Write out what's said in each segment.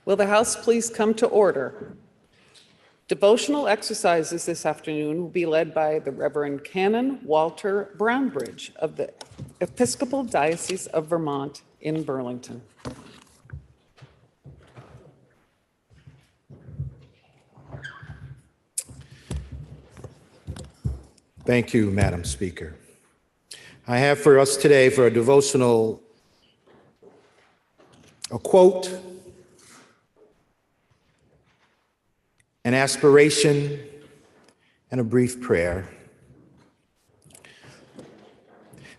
Will the House please come to order? Devotional exercises this afternoon will be led by the Reverend Canon Walter Brownbridge of the Episcopal Diocese of Vermont in Burlington. Thank you, Madam Speaker. I have for us today for a devotional a quote, an aspiration, and a brief prayer.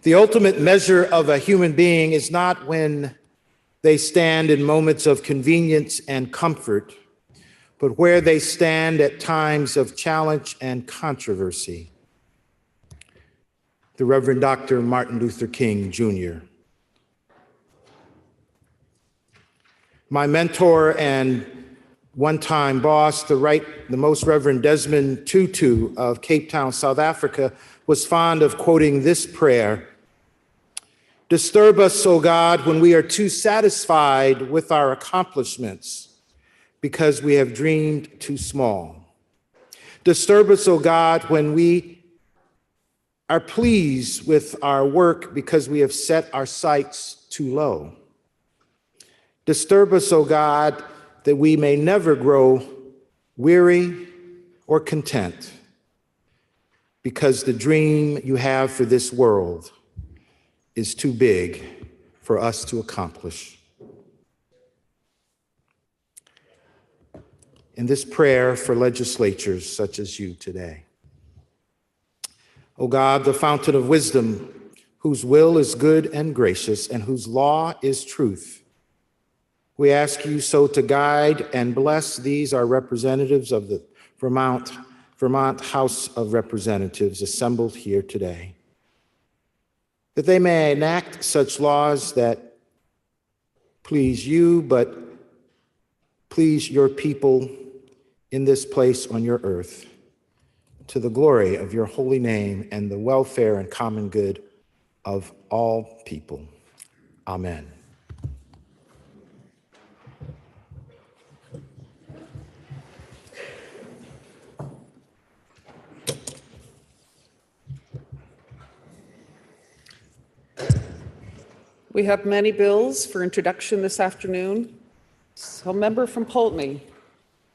The ultimate measure of a human being is not when they stand in moments of convenience and comfort, but where they stand at times of challenge and controversy. The Reverend Dr. Martin Luther King, Jr. My mentor and one-time boss, the Most Reverend Desmond Tutu of Cape Town, South Africa, was fond of quoting this prayer: "Disturb us, O God, when we are too satisfied with our accomplishments because we have dreamed too small. Disturb us, O God, when we are pleased with our work because we have set our sights too low. Disturb us, O God, that we may never grow weary or content, because the dream you have for this world is too big for us to accomplish." In this prayer for legislatures such as you today, O God, the fountain of wisdom, whose will is good and gracious and whose law is truth, we ask you so to guide and bless these, our representatives of the Vermont House of Representatives assembled here today, that they may enact such laws that please you, but please your people in this place on your earth, to the glory of your holy name and the welfare and common good of all people. Amen. We have many bills for introduction this afternoon. So, member from Poultney,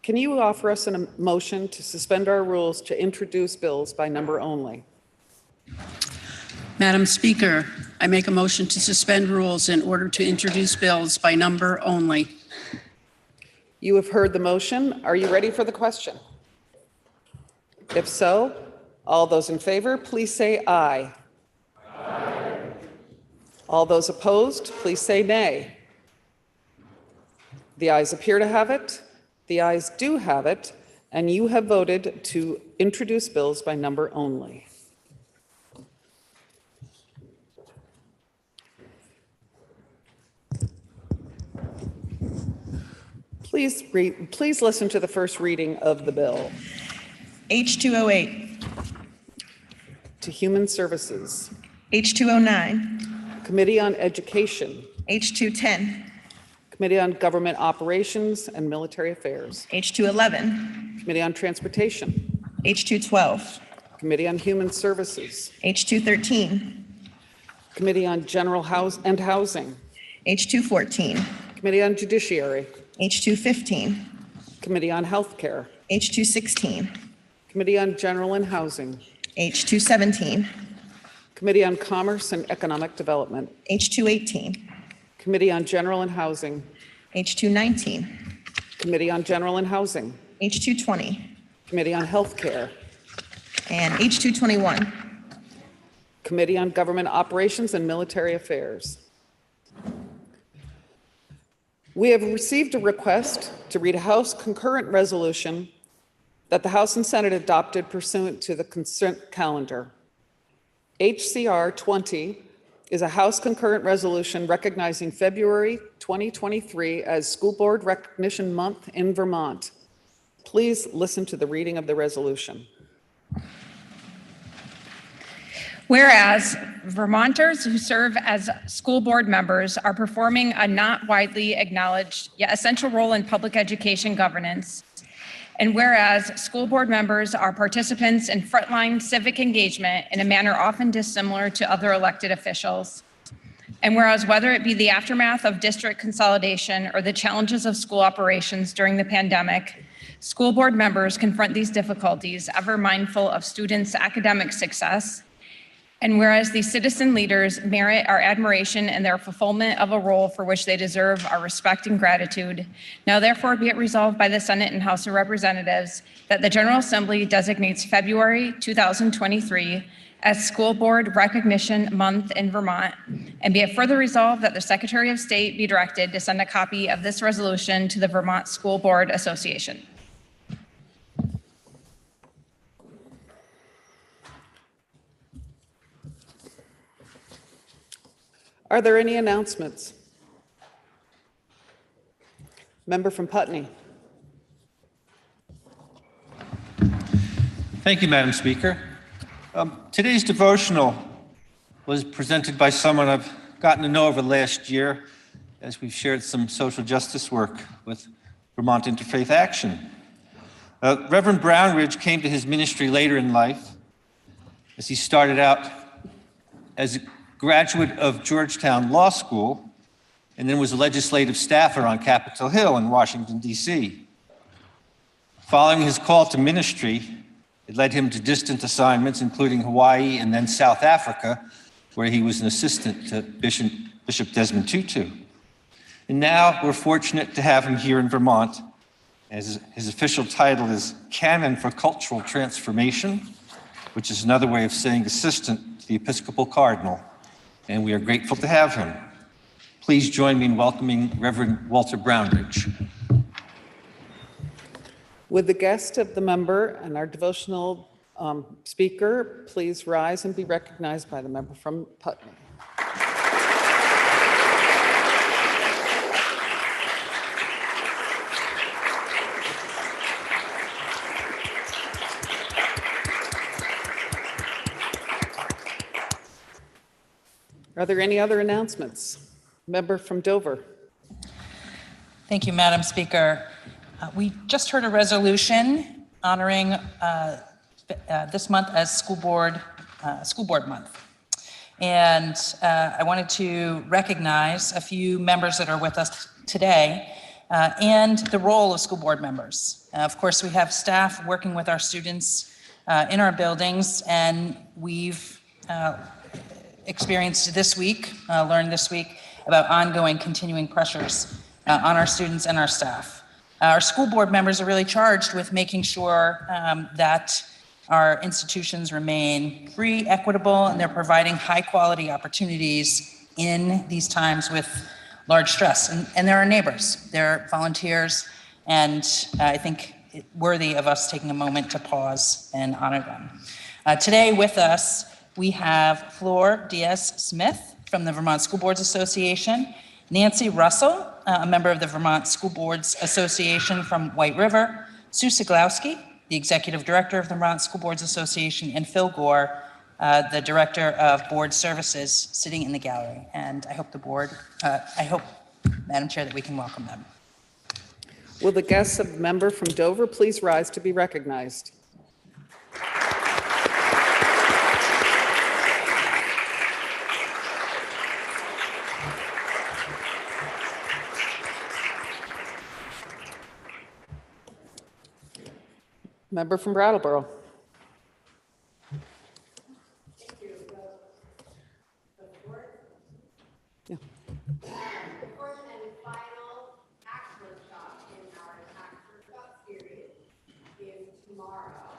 can you offer us a motion to suspend our rules to introduce bills by number only? Madam Speaker, I make a motion to suspend rules in order to introduce bills by number only. You have heard the motion. Are you ready for the question? If so, all those in favor, please say aye. Aye. All those opposed, please say nay. The ayes appear to have it. The ayes do have it, and you have voted to introduce bills by number only. Please listen to the first reading of the bill. H208. To Human Services. H209. Committee on Education. H210. Committee on Government Operations and Military Affairs. H211. Committee on Transportation. H212. Committee on Human Services. H213. Committee on General and Housing. H214. Committee on Judiciary. H215. Committee on Healthcare. H216. Committee on General and Housing. H217. Committee on Commerce and Economic Development. H218. Committee on General and Housing. H219. Committee on General and Housing. H220. Committee on Healthcare. And H221. Committee on Government Operations and Military Affairs. We have received a request to read a House concurrent resolution that the House and Senate adopted pursuant to the consent calendar. HCR 20 is a House concurrent resolution recognizing February 2023 as School Board Recognition Month in Vermont. Please listen to the reading of the resolution. Whereas Vermonters who serve as school board members are performing a not widely acknowledged yet essential role in public education governance. And whereas school board members are participants in frontline civic engagement in a manner often dissimilar to other elected officials. And whereas whether it be the aftermath of district consolidation or the challenges of school operations during the pandemic, school board members confront these difficulties ever mindful of students' academic success. And whereas these citizen leaders merit our admiration and their fulfillment of a role for which they deserve our respect and gratitude, now therefore be it resolved by the Senate and House of Representatives that the General Assembly designates February 2023 as School Board Recognition Month in Vermont, and be it further resolved that the Secretary of State be directed to send a copy of this resolution to the Vermont School Board Association. Are there any announcements? Member from Putney. Thank you, Madam Speaker. Today's devotional was presented by someone I've gotten to know over the last year as we've shared some social justice work with Vermont Interfaith Action. Reverend Brownridge came to his ministry later in life as he started out as a graduate of Georgetown Law School and then was a legislative staffer on Capitol Hill in Washington, D.C. Following his call to ministry, it led him to distant assignments, including Hawaii and then South Africa, where he was an assistant to Bishop Desmond Tutu. And now we're fortunate to have him here in Vermont, as his official title is Canon for Cultural Transformation, which is another way of saying assistant to the Episcopal Cardinal, and we are grateful to have him. Please join me in welcoming Reverend Walter Brownridge. Would the guest of the member and our devotional speaker please rise and be recognized by the member from Putney? Are there any other announcements? Member from Dover. Thank you, Madam Speaker. We just heard a resolution honoring this month as School Board Month. And I wanted to recognize a few members that are with us today and the role of school board members. Of course, we have staff working with our students in our buildings, and we've experienced this week, learned this week about ongoing continuing pressures on our students and our staff. Our school board members are really charged with making sure that our institutions remain free, equitable, and they're providing high quality opportunities in these times with large stress. And they're our neighbors, they're volunteers, and I think it's worthy of us taking a moment to pause and honor them. Today with us, we have Flor Diaz-Smith from the Vermont School Boards Association, Nancy Russell, a member of the Vermont School Boards Association from White River, Sue Siglowski, the Executive Director of the Vermont School Boards Association, and Phil Gore, the Director of Board Services, sitting in the gallery. And I hope Madam Chair, that we can welcome them. Will the guests of the member from Dover please rise to be recognized? Member from Brattleboro. Yeah. The fourth and final tax workshop in our tax workshop series is tomorrow,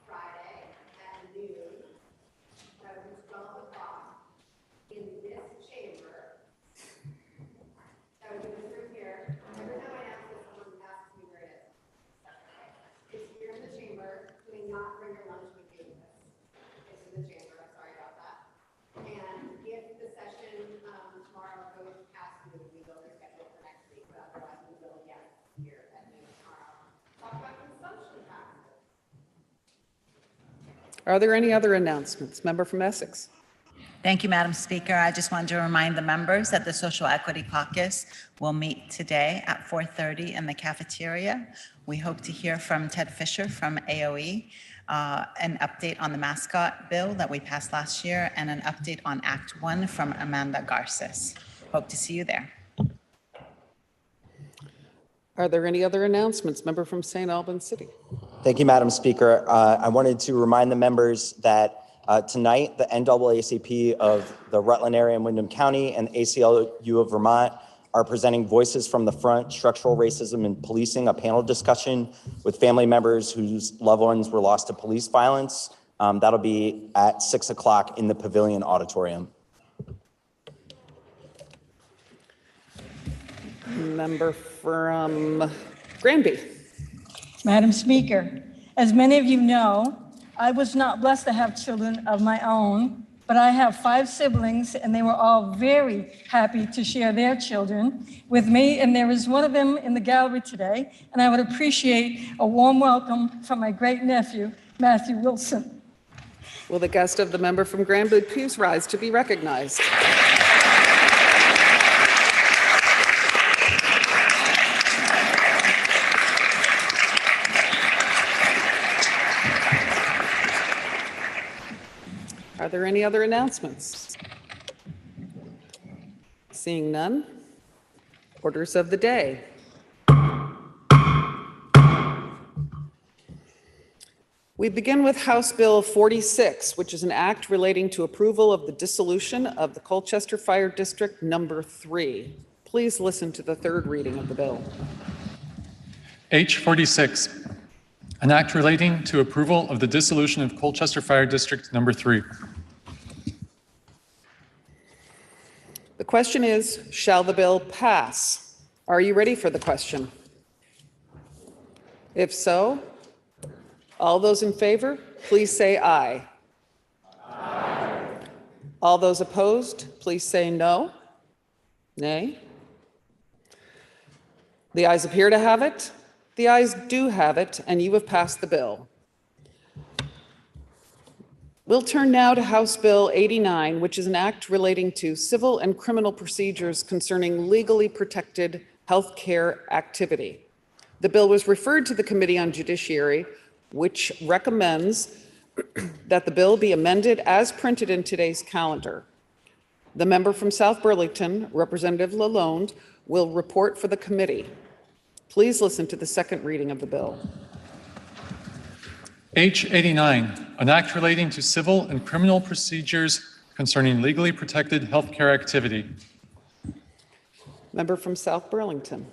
Friday at noon, 12 o'clock in this chamber. So this room here. Every time I ask this, someone asks me where it is. It's here in the chamber. Do not bring your lunch with you. It's in the chamber. I'm sorry about that. And if the session tomorrow goes past noon, we will reschedule for next week, but otherwise we will again here at noon tomorrow. Talk about consumption taxes. Are there any other announcements? Member from Essex. Thank you, Madam Speaker. I just wanted to remind the members that the Social Equity Caucus will meet today at 4:30 in the cafeteria. We hope to hear from Ted Fisher from AOE, an update on the mascot bill that we passed last year, and an update on Act 1 from Amanda Garces. Hope to see you there. Are there any other announcements? Member from St. Albans City. Thank you, Madam Speaker. I wanted to remind the members that tonight, the NAACP of the Rutland area in Windham County and the ACLU of Vermont are presenting Voices from the Front, Structural Racism in Policing, a panel discussion with family members whose loved ones were lost to police violence. That'll be at 6 o'clock in the Pavilion Auditorium. Member from Granby. Madam Speaker, as many of you know, I was not blessed to have children of my own, but I have 5 siblings, and they were all very happy to share their children with me, and there is one of them in the gallery today, and I would appreciate a warm welcome from my great-nephew, Matthew Wilson. Will the guest of the member from Granby please rise to be recognized? Are there any other announcements? Seeing none. Orders of the day. We begin with House Bill 46, which is an act relating to approval of the dissolution of the Colchester Fire District Number 3. Please listen to the third reading of the bill. H46, an act relating to approval of the dissolution of Colchester Fire District Number 3. The question is, shall the bill pass? Are you ready for the question? If so, all those in favor, please say aye. Aye. All those opposed, please say no. Nay. The ayes appear to have it. The ayes do have it, and you have passed the bill. We'll turn now to House Bill 89, which is an act relating to civil and criminal procedures concerning legally protected health care activity. The bill was referred to the Committee on Judiciary, which recommends that the bill be amended as printed in today's calendar. The member from South Burlington, Representative Lalonde, will report for the committee. Please listen to the second reading of the bill. H89, an act relating to civil and criminal procedures concerning legally protected healthcare activity. Member from South Burlington.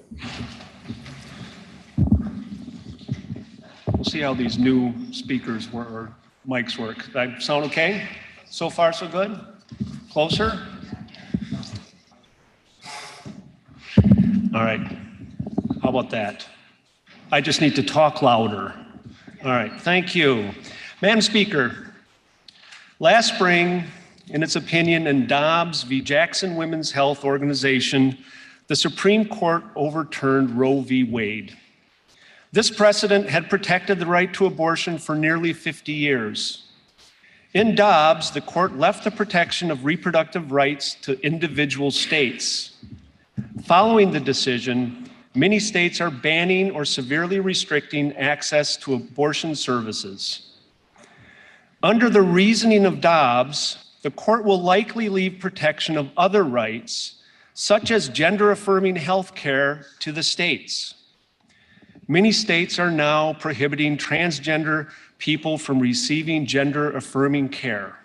We'll see how these new speakers or mics work. Does that sound okay? So far, so good? Closer? All right. How about that? I just need to talk louder. All right, thank you. Madam Speaker, last spring, in its opinion in Dobbs v. Jackson Women's Health Organization, the Supreme Court overturned Roe v. Wade. This precedent had protected the right to abortion for nearly 50 years. In Dobbs, the court left the protection of reproductive rights to individual states. Following the decision, many states are banning or severely restricting access to abortion services. Under the reasoning of Dobbs, the court will likely leave protection of other rights, such as gender-affirming health care, to the states. Many states are now prohibiting transgender people from receiving gender-affirming care.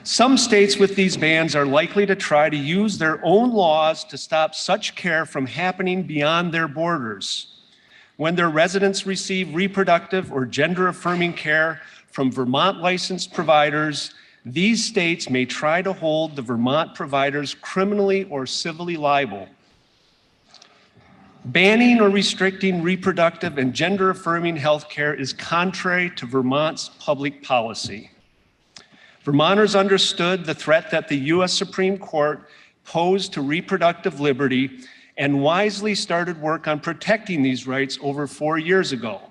Some states with these bans are likely to try to use their own laws to stop such care from happening beyond their borders. When their residents receive reproductive or gender-affirming care from Vermont licensed providers, these states may try to hold the Vermont providers criminally or civilly liable. Banning or restricting reproductive and gender-affirming health care is contrary to Vermont's public policy. Vermonters understood the threat that the U.S. Supreme Court posed to reproductive liberty and wisely started work on protecting these rights over 4 years ago.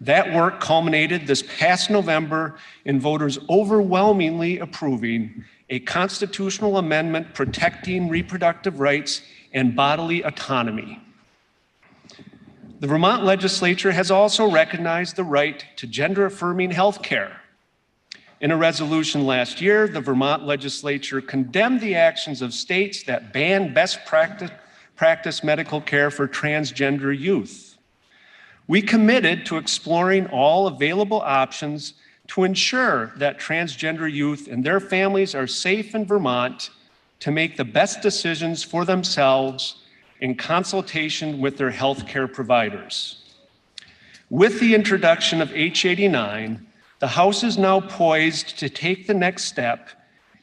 That work culminated this past November in voters overwhelmingly approving a constitutional amendment protecting reproductive rights and bodily autonomy. The Vermont legislature has also recognized the right to gender-affirming health care. In a resolution last year, the Vermont legislature condemned the actions of states that ban best practice medical care for transgender youth. We committed to exploring all available options to ensure that transgender youth and their families are safe in Vermont to make the best decisions for themselves in consultation with their healthcare providers. With the introduction of H89, the House is now poised to take the next step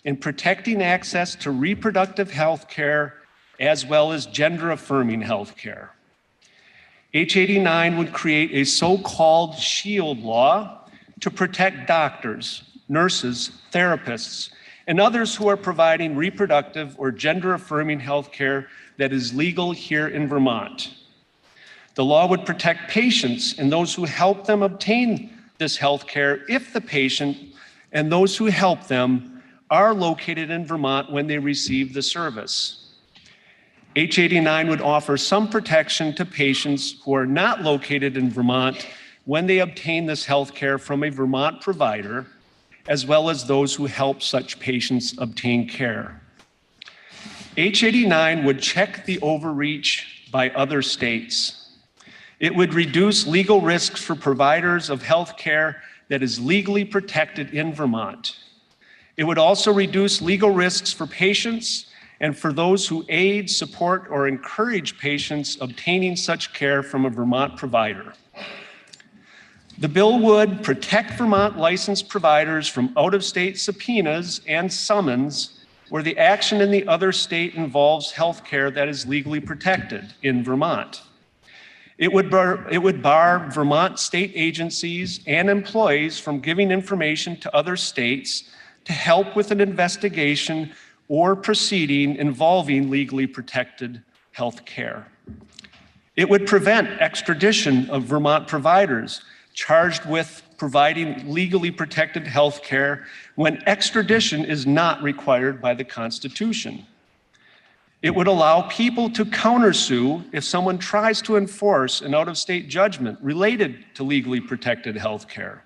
in protecting access to reproductive health care as well as gender-affirming health care. H89 would create a so-called SHIELD law to protect doctors, nurses, therapists, and others who are providing reproductive or gender-affirming health care that is legal here in Vermont. The law would protect patients and those who help them obtain this health care if the patient and those who help them are located in Vermont when they receive the service. H89 would offer some protection to patients who are not located in Vermont when they obtain this health care from a Vermont provider, as well as those who help such patients obtain care. H89 would check the overreach by other states. It would reduce legal risks for providers of health care that is legally protected in Vermont. It would also reduce legal risks for patients and for those who aid, support, or encourage patients obtaining such care from a Vermont provider. The bill would protect Vermont licensed providers from out-of-state subpoenas and summons where the action in the other state involves health care that is legally protected in Vermont. It would bar Vermont state agencies and employees from giving information to other states to help with an investigation or proceeding involving legally protected health care. It would prevent extradition of Vermont providers charged with providing legally protected health care when extradition is not required by the Constitution. It would allow people to countersue if someone tries to enforce an out-of-state judgment related to legally protected health care.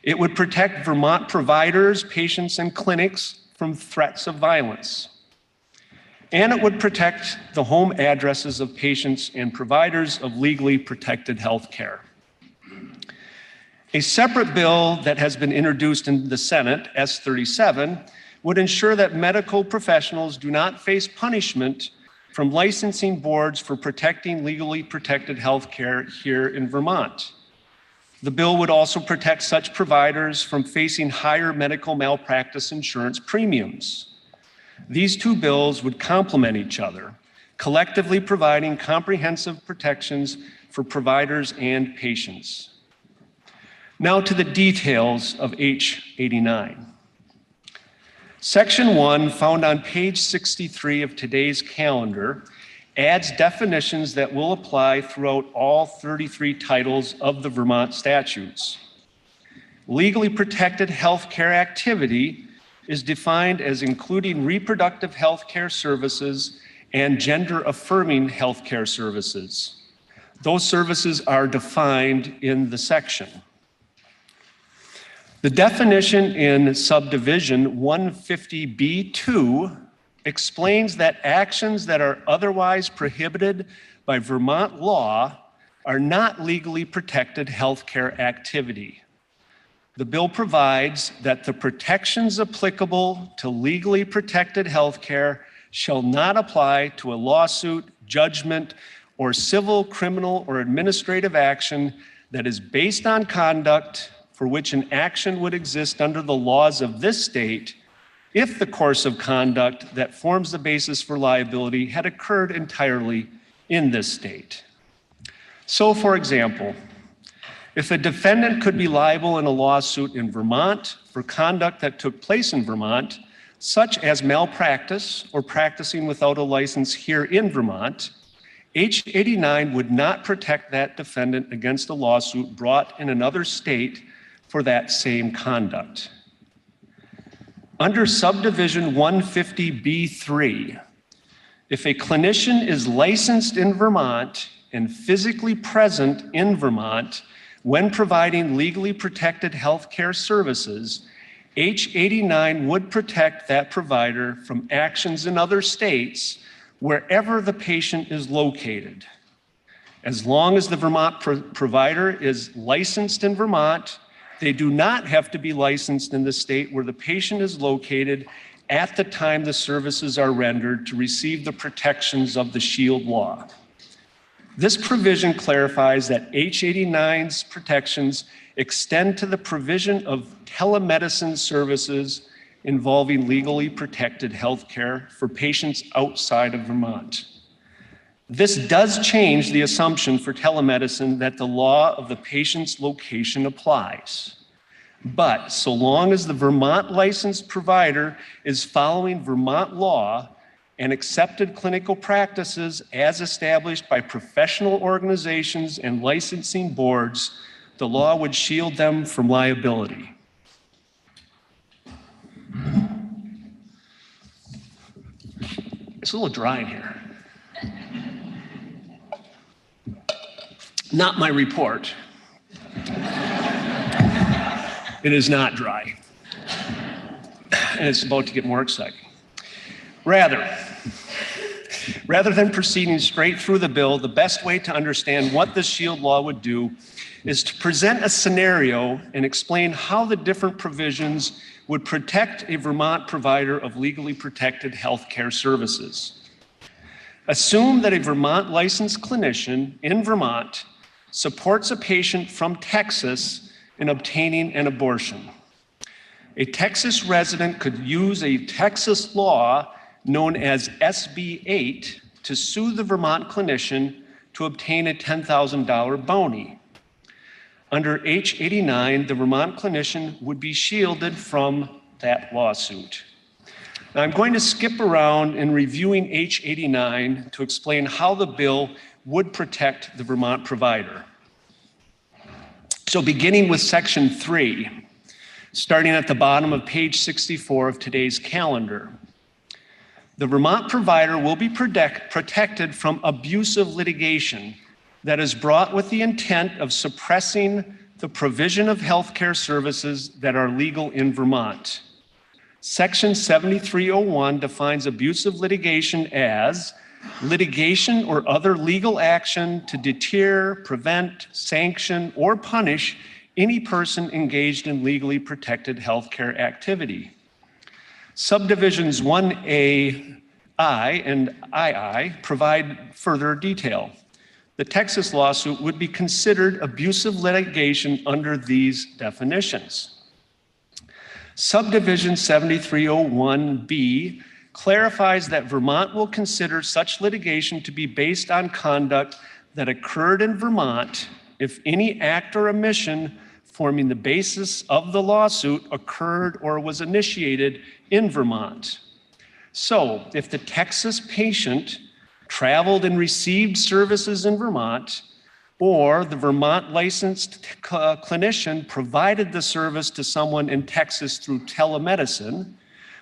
It would protect Vermont providers, patients, and clinics from threats of violence. And it would protect the home addresses of patients and providers of legally protected health care. A separate bill that has been introduced in the Senate, S37, would ensure that medical professionals do not face punishment from licensing boards for protecting legally protected health care here in Vermont. The bill would also protect such providers from facing higher medical malpractice insurance premiums. These two bills would complement each other, collectively providing comprehensive protections for providers and patients. Now to the details of H89. Section 1, found on page 63 of today's calendar, adds definitions that will apply throughout all 33 titles of the Vermont statutes. Legally protected healthcare activity is defined as including reproductive healthcare services and gender-affirming healthcare services. Those services are defined in the section. The definition in subdivision 150B2 explains that actions that are otherwise prohibited by Vermont law are not legally protected healthcare activity. The bill provides that the protections applicable to legally protected healthcare shall not apply to a lawsuit, judgment, or civil, criminal, or administrative action that is based on conduct for which an action would exist under the laws of this state if the course of conduct that forms the basis for liability had occurred entirely in this state. So, for example, if a defendant could be liable in a lawsuit in Vermont for conduct that took place in Vermont, such as malpractice or practicing without a license here in Vermont, H89 would not protect that defendant against a lawsuit brought in another state for that same conduct. Under subdivision 150B3, if a clinician is licensed in Vermont and physically present in Vermont when providing legally protected healthcare services, H89 would protect that provider from actions in other states wherever the patient is located. As long as the Vermont provider is licensed in Vermont, they do not have to be licensed in the state where the patient is located at the time the services are rendered to receive the protections of the SHIELD law. This provision clarifies that H89's protections extend to the provision of telemedicine services involving legally protected healthcare for patients outside of Vermont. This does change the assumption for telemedicine that the law of the patient's location applies. But so long as the Vermont licensed provider is following Vermont law and accepted clinical practices as established by professional organizations and licensing boards, the law would shield them from liability. It's a little dry in here. Not my report. It is not dry. And it's about to get more exciting. Rather than proceeding straight through the bill, the best way to understand what the SHIELD law would do is to present a scenario and explain how the different provisions would protect a Vermont provider of legally protected healthcare services. Assume that a Vermont licensed clinician in Vermont supports a patient from Texas in obtaining an abortion. A Texas resident could use a Texas law known as SB 8 to sue the Vermont clinician to obtain a $10,000 bounty. Under H89, the Vermont clinician would be shielded from that lawsuit. Now, I'm going to skip around in reviewing H89 to explain how the bill would protect the Vermont provider. So beginning with section 3, starting at the bottom of page 64 of today's calendar, the Vermont provider will be protected from abusive litigation that is brought with the intent of suppressing the provision of healthcare services that are legal in Vermont. Section 7301 defines abusive litigation as litigation or other legal action to deter, prevent, sanction, or punish any person engaged in legally protected healthcare activity. Subdivisions 1A, I, and II provide further detail. The Texas lawsuit would be considered abusive litigation under these definitions. Subdivision 7301B clarifies that Vermont will consider such litigation to be based on conduct that occurred in Vermont if any act or omission forming the basis of the lawsuit occurred or was initiated in Vermont. So, if the Texas patient traveled and received services in Vermont, or the Vermont licensed clinician provided the service to someone in Texas through telemedicine,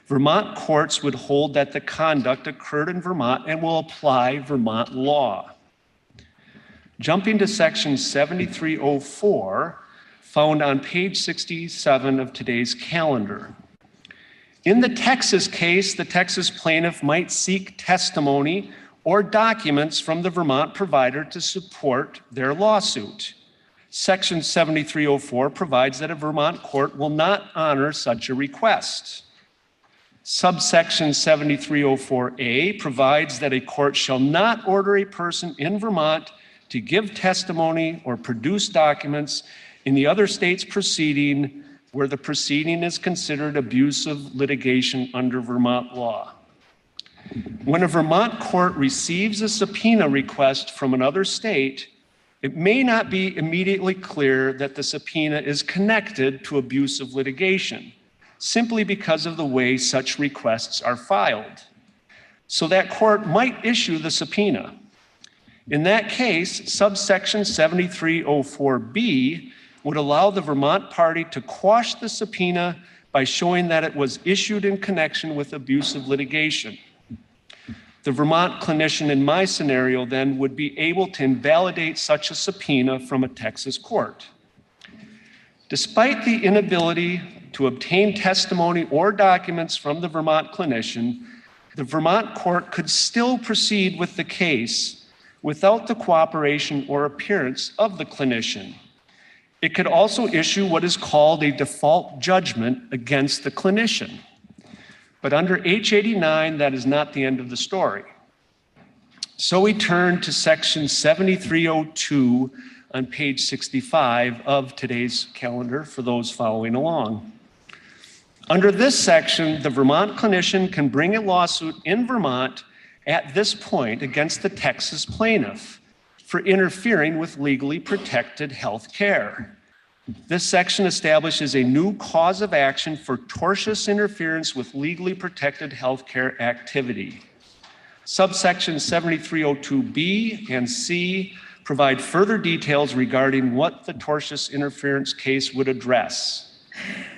Vermont courts would hold that the conduct occurred in Vermont and will apply Vermont law. Jumping to section 7304, found on page 67 of today's calendar. In the Texas case, the Texas plaintiff might seek testimony or documents from the Vermont provider to support their lawsuit. Section 7304 provides that a Vermont court will not honor such a request. Subsection 7304A provides that a court shall not order a person in Vermont to give testimony or produce documents in the other state's proceeding where the proceeding is considered abusive litigation under Vermont law. When a Vermont court receives a subpoena request from another state, it may not be immediately clear that the subpoena is connected to abusive litigation, simply because of the way such requests are filed. So that court might issue the subpoena. In that case, subsection 7304B would allow the Vermont party to quash the subpoena by showing that it was issued in connection with abusive litigation. The Vermont clinician in my scenario then would be able to invalidate such a subpoena from a Texas court. Despite the inability to obtain testimony or documents from the Vermont clinician, the Vermont court could still proceed with the case without the cooperation or appearance of the clinician. It could also issue what is called a default judgment against the clinician. But under H89, that is not the end of the story. So we turn to section 7302 on page 65 of today's calendar for those following along. Under this section, the Vermont clinician can bring a lawsuit in Vermont at this point against the Texas plaintiff for interfering with legally protected health care. This section establishes a new cause of action for tortious interference with legally protected health care activity. Subsection 7302B and C provide further details regarding what the tortious interference case would address.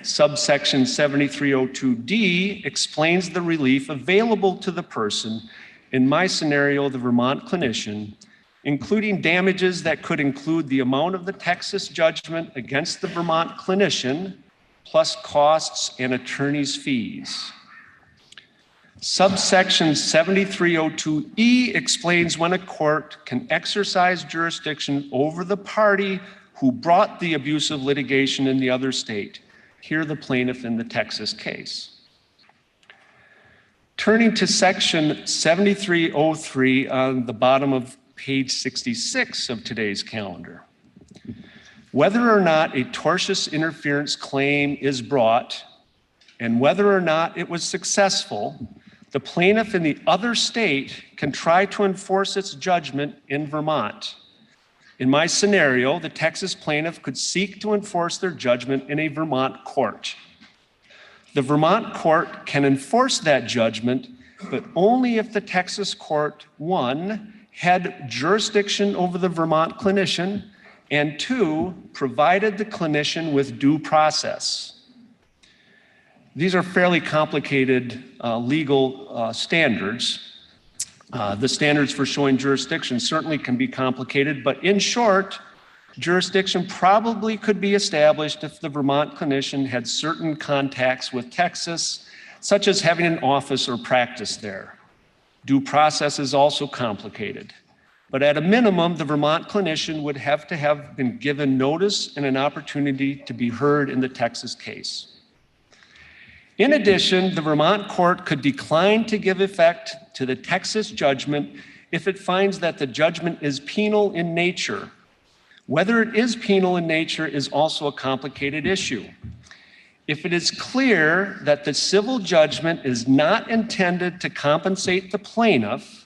Subsection 7302D explains the relief available to the person, in my scenario, the Vermont clinician, including damages that could include the amount of the Texas judgment against the Vermont clinician, plus costs and attorney's fees. Subsection 7302E explains when a court can exercise jurisdiction over the party who brought the abusive litigation in the other state, here the plaintiff in the Texas case. Turning to section 7303 on the bottom of page 66 of today's calendar. Whether or not a tortious interference claim is brought and whether or not it was successful, the plaintiff in the other state can try to enforce its judgment in Vermont. In my scenario, the Texas plaintiff could seek to enforce their judgment in a Vermont court. The Vermont court can enforce that judgment, but only if the Texas court, 1, had jurisdiction over the Vermont clinician, and 2, provided the clinician with due process. These are fairly complicated legal standards. The standards for showing jurisdiction certainly can be complicated, but in short, jurisdiction probably could be established if the Vermont clinician had certain contacts with Texas, such as having an office or practice there. Due process is also complicated, but at a minimum, the Vermont clinician would have to have been given notice and an opportunity to be heard in the Texas case. In addition, the Vermont court could decline to give effect to the Texas judgment if it finds that the judgment is penal in nature. Whether it is penal in nature is also a complicated issue. If it is clear that the civil judgment is not intended to compensate the plaintiff,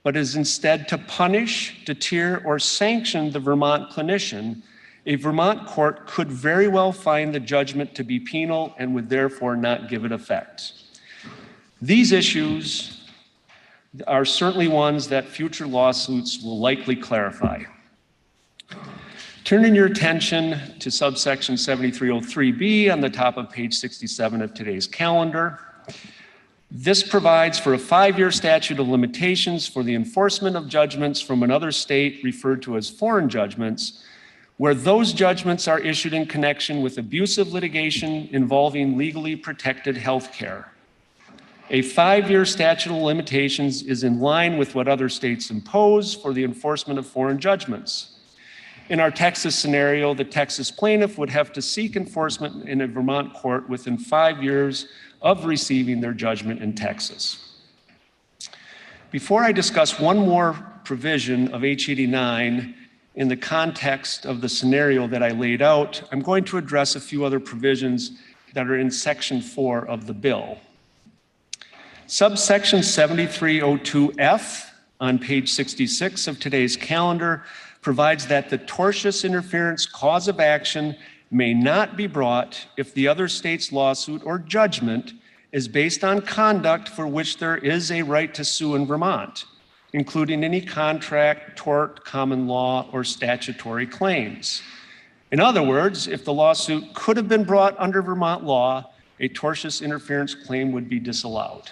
but is instead to punish, deter, or sanction the Vermont clinician, a Vermont court could very well find the judgment to be penal and would therefore not give it effect. These issues are certainly ones that future lawsuits will likely clarify. Turning your attention to subsection 7303B on the top of page 67 of today's calendar. This provides for a 5-year statute of limitations for the enforcement of judgments from another state referred to as foreign judgments, where those judgments are issued in connection with abusive litigation involving legally protected health care. A 5-year statute of limitations is in line with what other states impose for the enforcement of foreign judgments. In our Texas scenario, the Texas plaintiff would have to seek enforcement in a Vermont court within 5 years of receiving their judgment in Texas. Before I discuss one more provision of H89 in the context of the scenario that I laid out, I'm going to address a few other provisions that are in section 4 of the bill. Subsection 7302F on page 66 of today's calendar provides that the tortious interference cause of action may not be brought if the other state's lawsuit or judgment is based on conduct for which there is a right to sue in Vermont, including any contract, tort, common law, or statutory claims. In other words, if the lawsuit could have been brought under Vermont law, a tortious interference claim would be disallowed.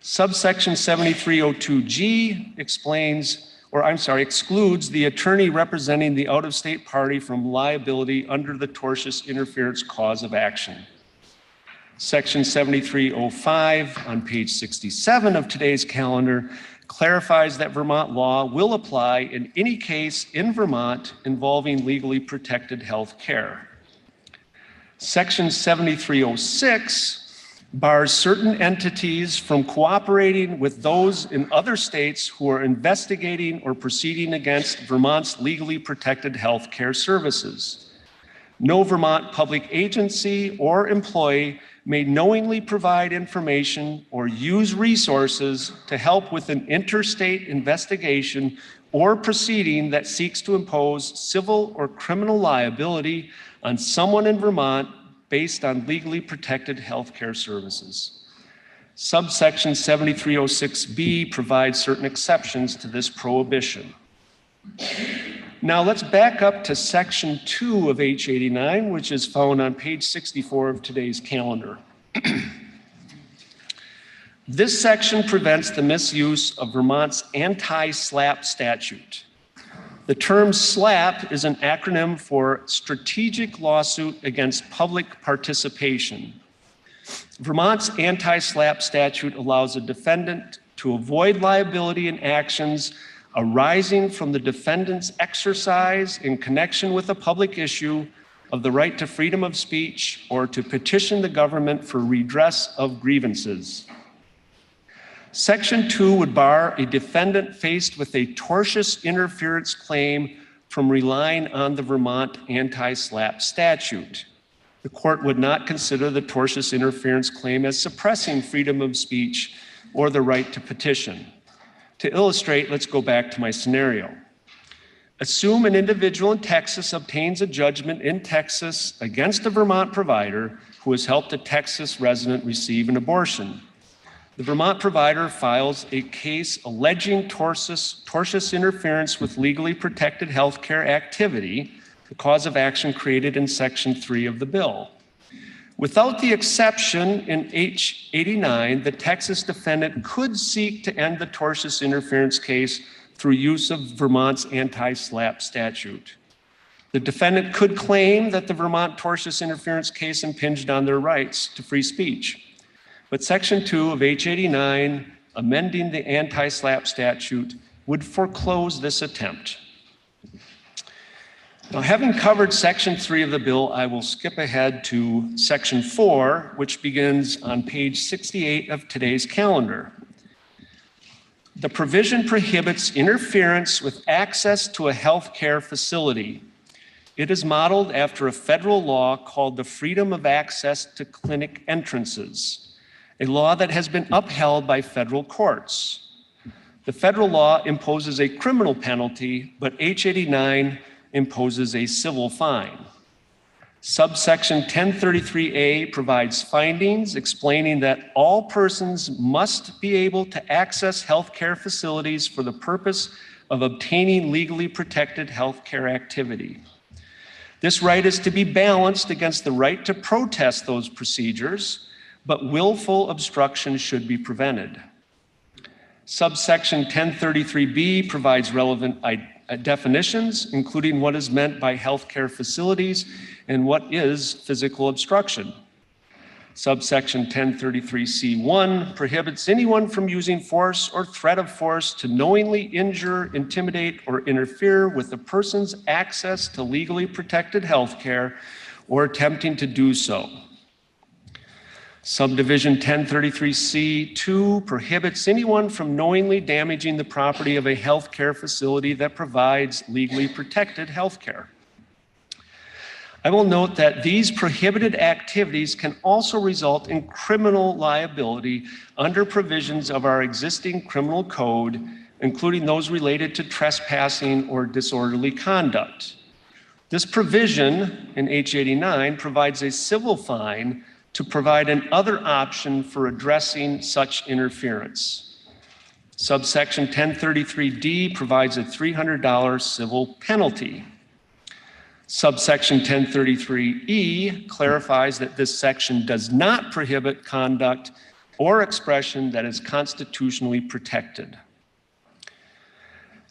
Subsection 7302G excludes the attorney representing the out-of-state party from liability under the tortious interference cause of action. Section 7305 on page 67 of today's calendar clarifies that Vermont law will apply in any case in Vermont involving legally protected health care. Section 7306 bars certain entities from cooperating with those in other states who are investigating or proceeding against Vermont's legally protected health care services. No Vermont public agency or employee may knowingly provide information or use resources to help with an interstate investigation or proceeding that seeks to impose civil or criminal liability on someone in Vermont based on legally protected health care services. Subsection 7306B provides certain exceptions to this prohibition. Now let's back up to Section 2 of H89, which is found on page 64 of today's calendar. This section prevents the misuse of Vermont's anti-SLAPP statute. The term SLAPP is an acronym for Strategic Lawsuit Against Public Participation. Vermont's anti-SLAPP statute allows a defendant to avoid liability in actions arising from the defendant's exercise in connection with a public issue of the right to freedom of speech or to petition the government for redress of grievances. Section 2 would bar a defendant faced with a tortious interference claim from relying on the Vermont anti-SLAPP statute. The court would not consider the tortious interference claim as suppressing freedom of speech or the right to petition. To illustrate, let's go back to my scenario. Assume an individual in Texas obtains a judgment in Texas against a Vermont provider who has helped a Texas resident receive an abortion. The Vermont provider files a case alleging tortious interference with legally protected healthcare activity, the cause of action created in Section 3 of the bill. Without the exception in H89, the Texas defendant could seek to end the tortious interference case through use of Vermont's anti-SLAPP statute. The defendant could claim that the Vermont tortious interference case impinged on their rights to free speech. But Section 2 of H89, amending the anti-SLAPP statute, would foreclose this attempt. Now, having covered Section 3 of the bill, I will skip ahead to Section 4, which begins on page 68 of today's calendar. The provision prohibits interference with access to a healthcare facility. It is modeled after a federal law called the Freedom of Access to Clinic Entrances, a law that has been upheld by federal courts. The federal law imposes a criminal penalty, but H89 imposes a civil fine. Subsection 1033A provides findings explaining that all persons must be able to access healthcare facilities for the purpose of obtaining legally protected healthcare activity. This right is to be balanced against the right to protest those procedures, but willful obstruction should be prevented. Subsection 1033B provides relevant definitions, including what is meant by healthcare facilities and what is physical obstruction. Subsection 1033C1 prohibits anyone from using force or threat of force to knowingly injure, intimidate, or interfere with a person's access to legally protected healthcare or attempting to do so. Subdivision 1033C2 prohibits anyone from knowingly damaging the property of a healthcare facility that provides legally protected healthcare. I will note that these prohibited activities can also result in criminal liability under provisions of our existing criminal code, including those related to trespassing or disorderly conduct. This provision in H89 provides a civil fine to provide an other option for addressing such interference. Subsection 1033D provides a $300 civil penalty. Subsection 1033E clarifies that this section does not prohibit conduct or expression that is constitutionally protected.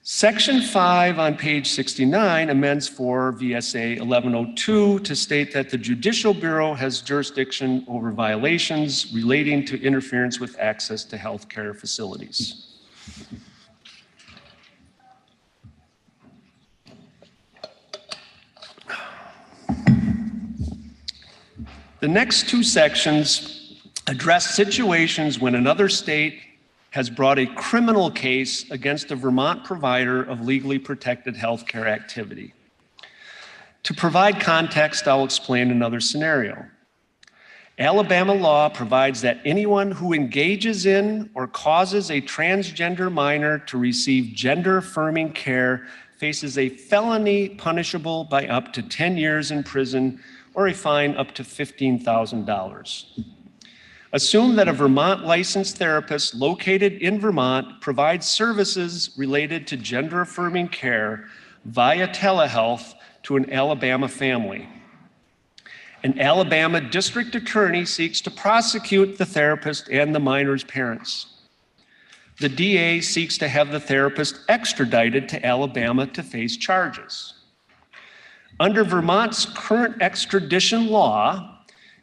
Section 5 on page 69 amends 4 VSA 1102 to state that the Judicial Bureau has jurisdiction over violations relating to interference with access to healthcare facilities. The next two sections address situations when another state has brought a criminal case against a Vermont provider of legally protected healthcare activity. To provide context, I'll explain another scenario. Alabama law provides that anyone who engages in or causes a transgender minor to receive gender-affirming care faces a felony punishable by up to 10 years in prison or a fine up to $15,000. Assume that a Vermont licensed therapist located in Vermont provides services related to gender-affirming care via telehealth to an Alabama family. An Alabama district attorney seeks to prosecute the therapist and the minor's parents. The DA seeks to have the therapist extradited to Alabama to face charges. Under Vermont's current extradition law,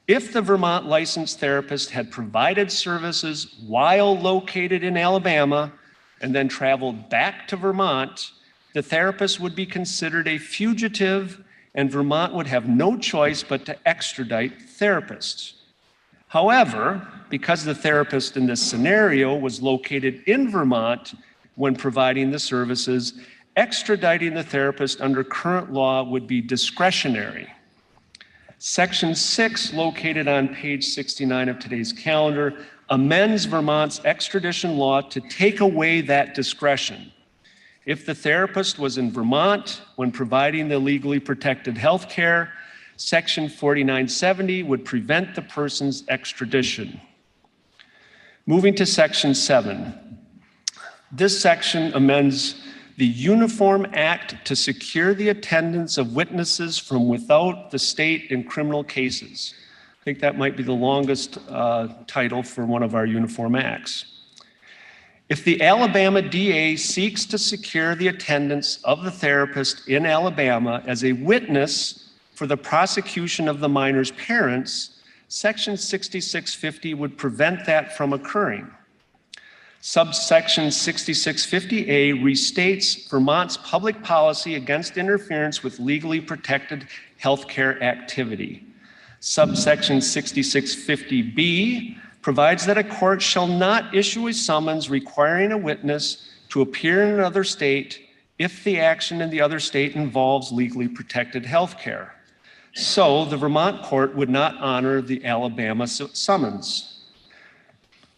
if the Vermont licensed therapist had provided services while located in Alabama and then traveled back to Vermont, the therapist would be considered a fugitive and Vermont would have no choice but to extradite therapists. However, because the therapist in this scenario was located in Vermont when providing the services, extraditing the therapist under current law would be discretionary. Section 6, located on page 69 of today's calendar, amends Vermont's extradition law to take away that discretion. If the therapist was in Vermont when providing the legally protected health care, Section 4970 would prevent the person's extradition. Moving to Section 7. This section amends the Uniform Act to secure the attendance of witnesses from without the state in criminal cases. I think that might be the longest title for one of our uniform acts. If the Alabama DA seeks to secure the attendance of the therapist in Alabama as a witness for the prosecution of the minor's parents, Section 6650 would prevent that from occurring. Subsection 6650A restates Vermont's public policy against interference with legally protected healthcare activity. Subsection 6650B provides that a court shall not issue a summons requiring a witness to appear in another state if the action in the other state involves legally protected healthcare. So the Vermont court would not honor the Alabama summons.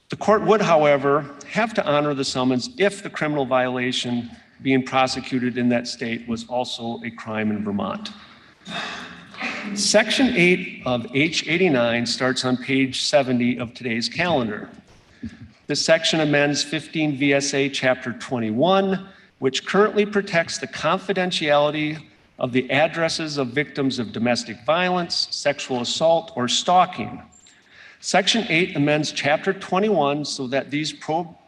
The court would, however, have to honor the summons if the criminal violation being prosecuted in that state was also a crime in Vermont. Section 8 of H89 starts on page 70 of today's calendar. This section amends 15 VSA Chapter 21, which currently protects the confidentiality of the addresses of victims of domestic violence, sexual assault, or stalking. Section 8 amends Chapter 21 so that these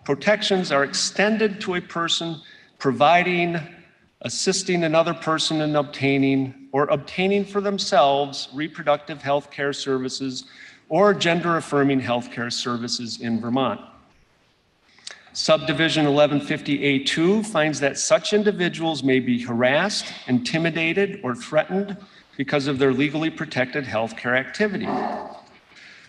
protections are extended to a person providing, assisting another person in obtaining, or obtaining for themselves reproductive health care services or gender-affirming health care services in Vermont. Subdivision 1150A2 finds that such individuals may be harassed, intimidated, or threatened because of their legally protected health care activity.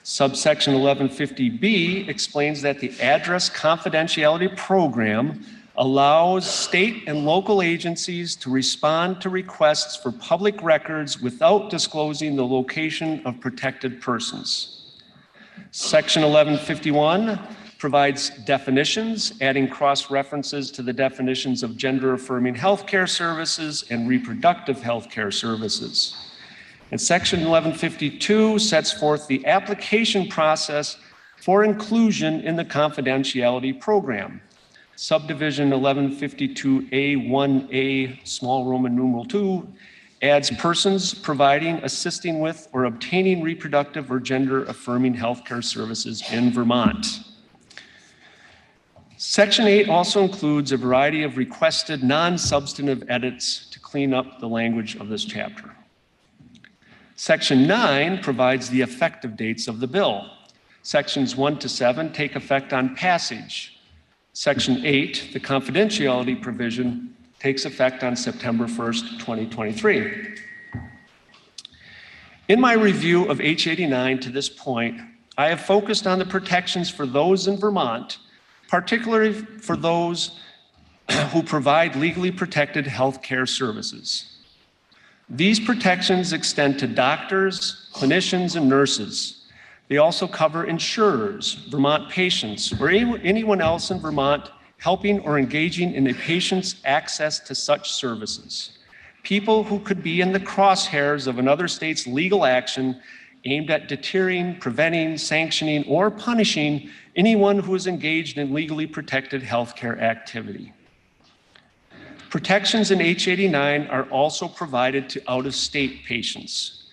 Subsection 1150B explains that the Address Confidentiality Program allows state and local agencies to respond to requests for public records without disclosing the location of protected persons. Section 1151 provides definitions, adding cross-references to the definitions of gender-affirming healthcare services and reproductive healthcare services. And Section 1152 sets forth the application process for inclusion in the confidentiality program. subdivision 1152A1A, small Roman numeral 2, adds persons providing, assisting with, or obtaining reproductive or gender-affirming healthcare services in Vermont. Section 8 also includes a variety of requested non-substantive edits to clean up the language of this chapter. Section 9 provides the effective dates of the bill. Sections 1 to 7 take effect on passage. Section 8, the confidentiality provision, takes effect on September 1st, 2023. In my review of H89 to this point, I have focused on the protections for those in Vermont, particularly for those who provide legally protected health care services. These protections extend to doctors, clinicians, and nurses. They also cover insurers, Vermont patients, or anyone else in Vermont helping or engaging in a patient's access to such services. People who could be in the crosshairs of another state's legal action aimed at deterring, preventing, sanctioning, or punishing anyone who is engaged in legally protected healthcare activity. Protections in H89 are also provided to out-of-state patients.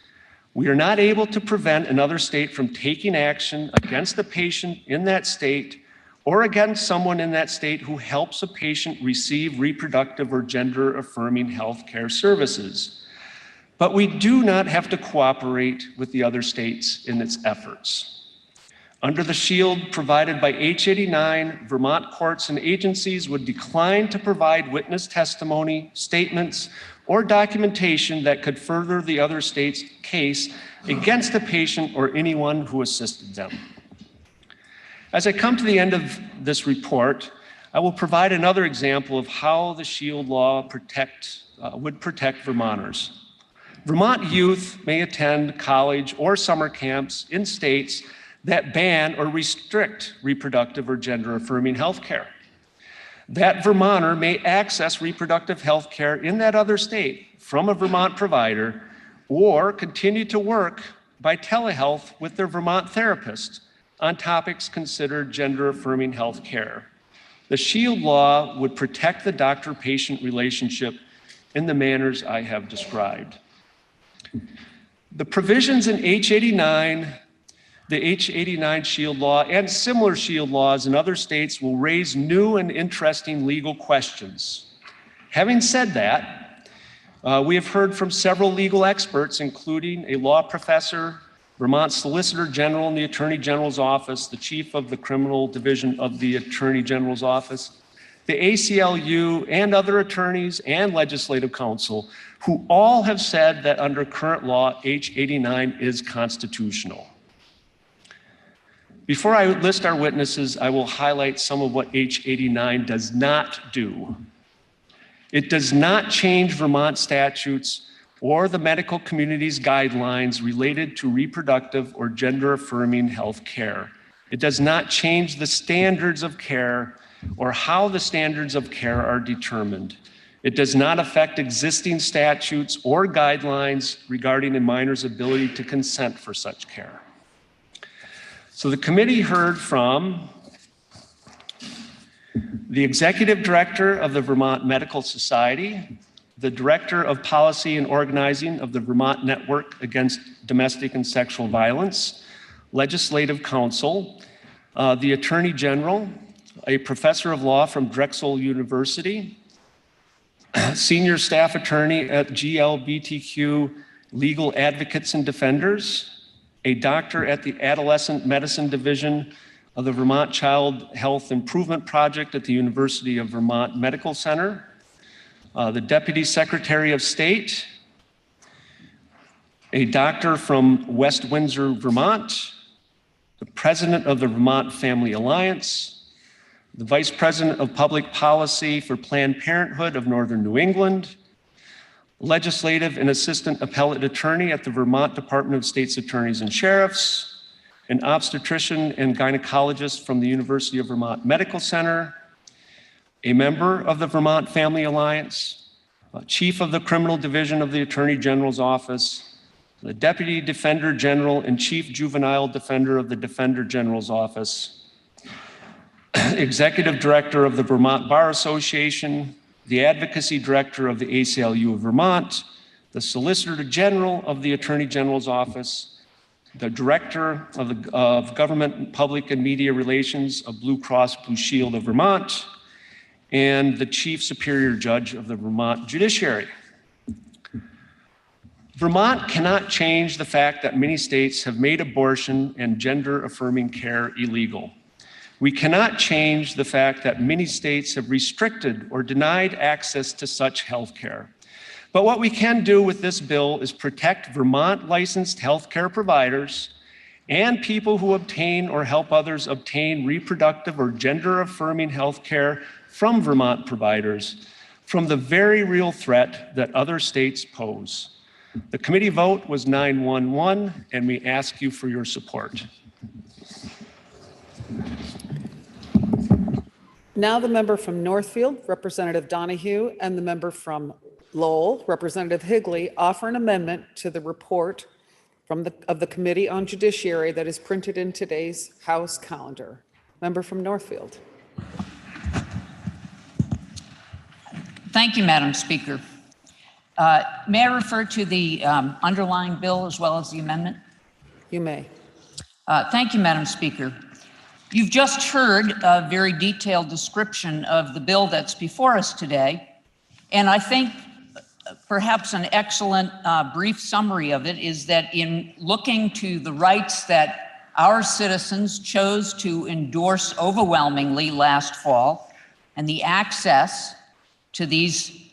We are not able to prevent another state from taking action against a patient in that state or against someone in that state who helps a patient receive reproductive or gender-affirming healthcare services. But we do not have to cooperate with the other states in its efforts. Under the shield provided by H89, Vermont courts and agencies would decline to provide witness testimony, statements, or documentation that could further the other state's case against the patient or anyone who assisted them. As I come to the end of this report, I will provide another example of how the shield law would protect Vermonters. Vermont youth may attend college or summer camps in states that ban or restrict reproductive or gender-affirming health care. That Vermonter may access reproductive health care in that other state from a Vermont provider or continue to work by telehealth with their Vermont therapist on topics considered gender-affirming health care. The shield law would protect the doctor-patient relationship in the manners I have described. The provisions in H89, the H89 shield law, and similar shield laws in other states will raise new and interesting legal questions. Having said that, we have heard from several legal experts, including a law professor, Vermont Solicitor General in the Attorney General's office, the Chief of the Criminal Division of the Attorney General's office, the ACLU, and other attorneys and legislative counsel, who all have said that under current law, H89 is constitutional. Before I list our witnesses, I will highlight some of what H89 does not do. It does not change Vermont statutes or the medical community's guidelines related to reproductive or gender-affirming health care. It does not change the standards of care or how the standards of care are determined. It does not affect existing statutes or guidelines regarding a minor's ability to consent for such care. So the committee heard from the Executive Director of the Vermont Medical Society, the Director of Policy and Organizing of the Vermont Network Against Domestic and Sexual Violence, Legislative Counsel, the Attorney General, a professor of law from Drexel University, senior staff attorney at GLBTQ Legal Advocates and Defenders, a doctor at the Adolescent Medicine Division of the Vermont Child Health Improvement Project at the University of Vermont Medical Center, the Deputy Secretary of State, a doctor from West Windsor, Vermont, the President of the Vermont Family Alliance, the Vice President of Public Policy for Planned Parenthood of Northern New England, Legislative and Assistant Appellate Attorney at the Vermont Department of State's Attorneys and Sheriffs, an obstetrician and gynecologist from the University of Vermont Medical Center, a member of the Vermont Family Alliance, Chief of the Criminal Division of the Attorney General's Office, the Deputy Defender General and Chief Juvenile Defender of the Defender General's Office, Executive Director of the Vermont Bar Association, the Advocacy Director of the ACLU of Vermont, the Solicitor General of the Attorney General's Office, the Director of Government, Public and Media Relations of Blue Cross Blue Shield of Vermont, and the Chief Superior Judge of the Vermont Judiciary. Vermont cannot change the fact that many states have made abortion and gender-affirming care illegal. We cannot change the fact that many states have restricted or denied access to such health care. But what we can do with this bill is protect Vermont licensed healthcare providers and people who obtain or help others obtain reproductive or gender-affirming health care from Vermont providers from the very real threat that other states pose. The committee vote was 9-1-1, and we ask you for your support. Now the member from Northfield, Representative Donahue, and the member from Lowell, Representative Higley, offer an amendment to the report of the Committee on Judiciary that is printed in today's House calendar. Member from Northfield. Thank you, Madam Speaker. May I refer to the underlying bill as well as the amendment? You may. Thank you, Madam Speaker. You've just heard a very detailed description of the bill that's before us today, and I think perhaps an excellent brief summary of it is that in looking to the rights that our citizens chose to endorse overwhelmingly last fall and the access to these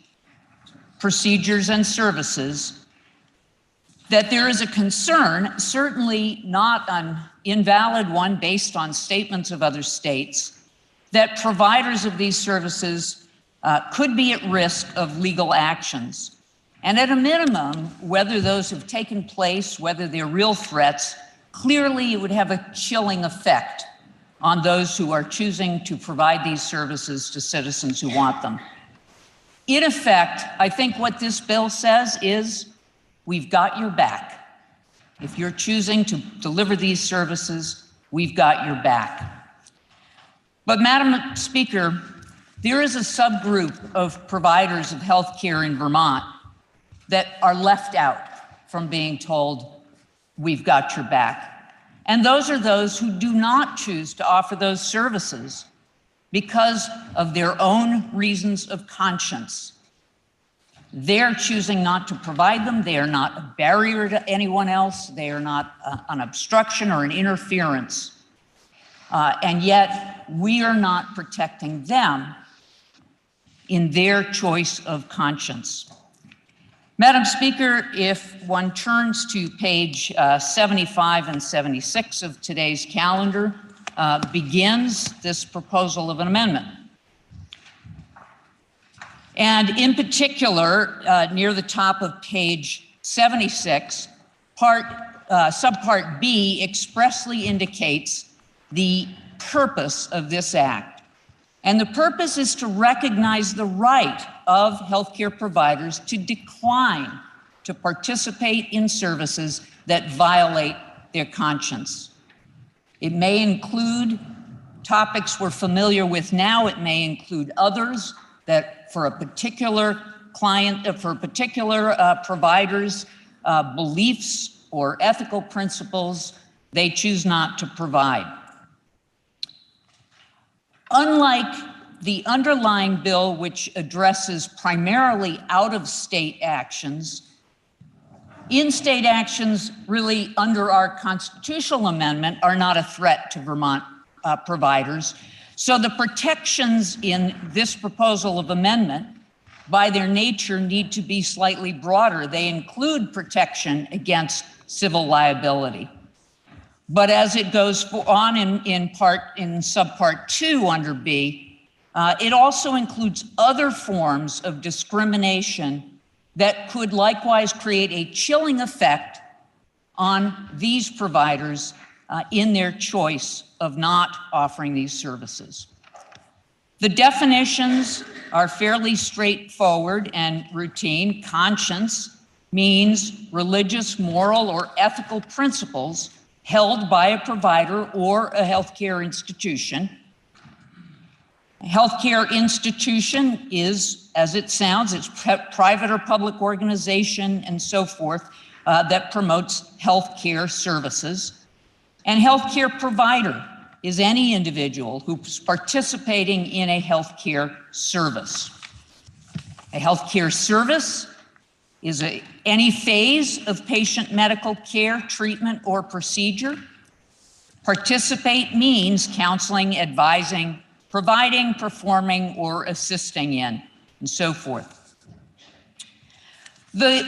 procedures and services, that there is a concern, certainly not an invalid one based on statements of other states, that providers of these services could be at risk of legal actions. And at a minimum, whether those have taken place, whether they're real threats, clearly it would have a chilling effect on those who are choosing to provide these services to citizens who want them. In effect, I think what this bill says is, we've got your back. If you're choosing to deliver these services, we've got your back. But Madam Speaker, there is a subgroup of providers of health care in Vermont that are left out from being told, we've got your back. And those are those who do not choose to offer those services because of their own reasons of conscience. They're choosing not to provide them. They are not a barrier to anyone else. They are not an obstruction or an interference. And yet we are not protecting them in their choice of conscience. Madam Speaker, if one turns to page 75 and 76 of today's calendar, begins this proposal of an amendment. And in particular, near the top of page 76, subpart B expressly indicates the purpose of this act. And the purpose is to recognize the right of healthcare providers to decline to participate in services that violate their conscience. It may include topics we're familiar with now. It may include others that for a particular client, for particular providers' beliefs or ethical principles, they choose not to provide. Unlike the underlying bill, which addresses primarily out-of-state actions, in-state actions really under our constitutional amendment are not a threat to Vermont providers. So the protections in this proposal of amendment, by their nature, need to be slightly broader. They include protection against civil liability. But as it goes on in subpart 2 under B, it also includes other forms of discrimination that could likewise create a chilling effect on these providers in their choice of not offering these services. The definitions are fairly straightforward and routine. Conscience means religious, moral, or ethical principles held by a provider or a healthcare institution. A healthcare institution is, as it sounds, it's private or public organization and so forth that promotes healthcare services. And healthcare provider is any individual who's participating in a healthcare service. A healthcare service is any phase of patient medical care, treatment, or procedure. Participate means counseling, advising, providing, performing, or assisting in, and so forth. The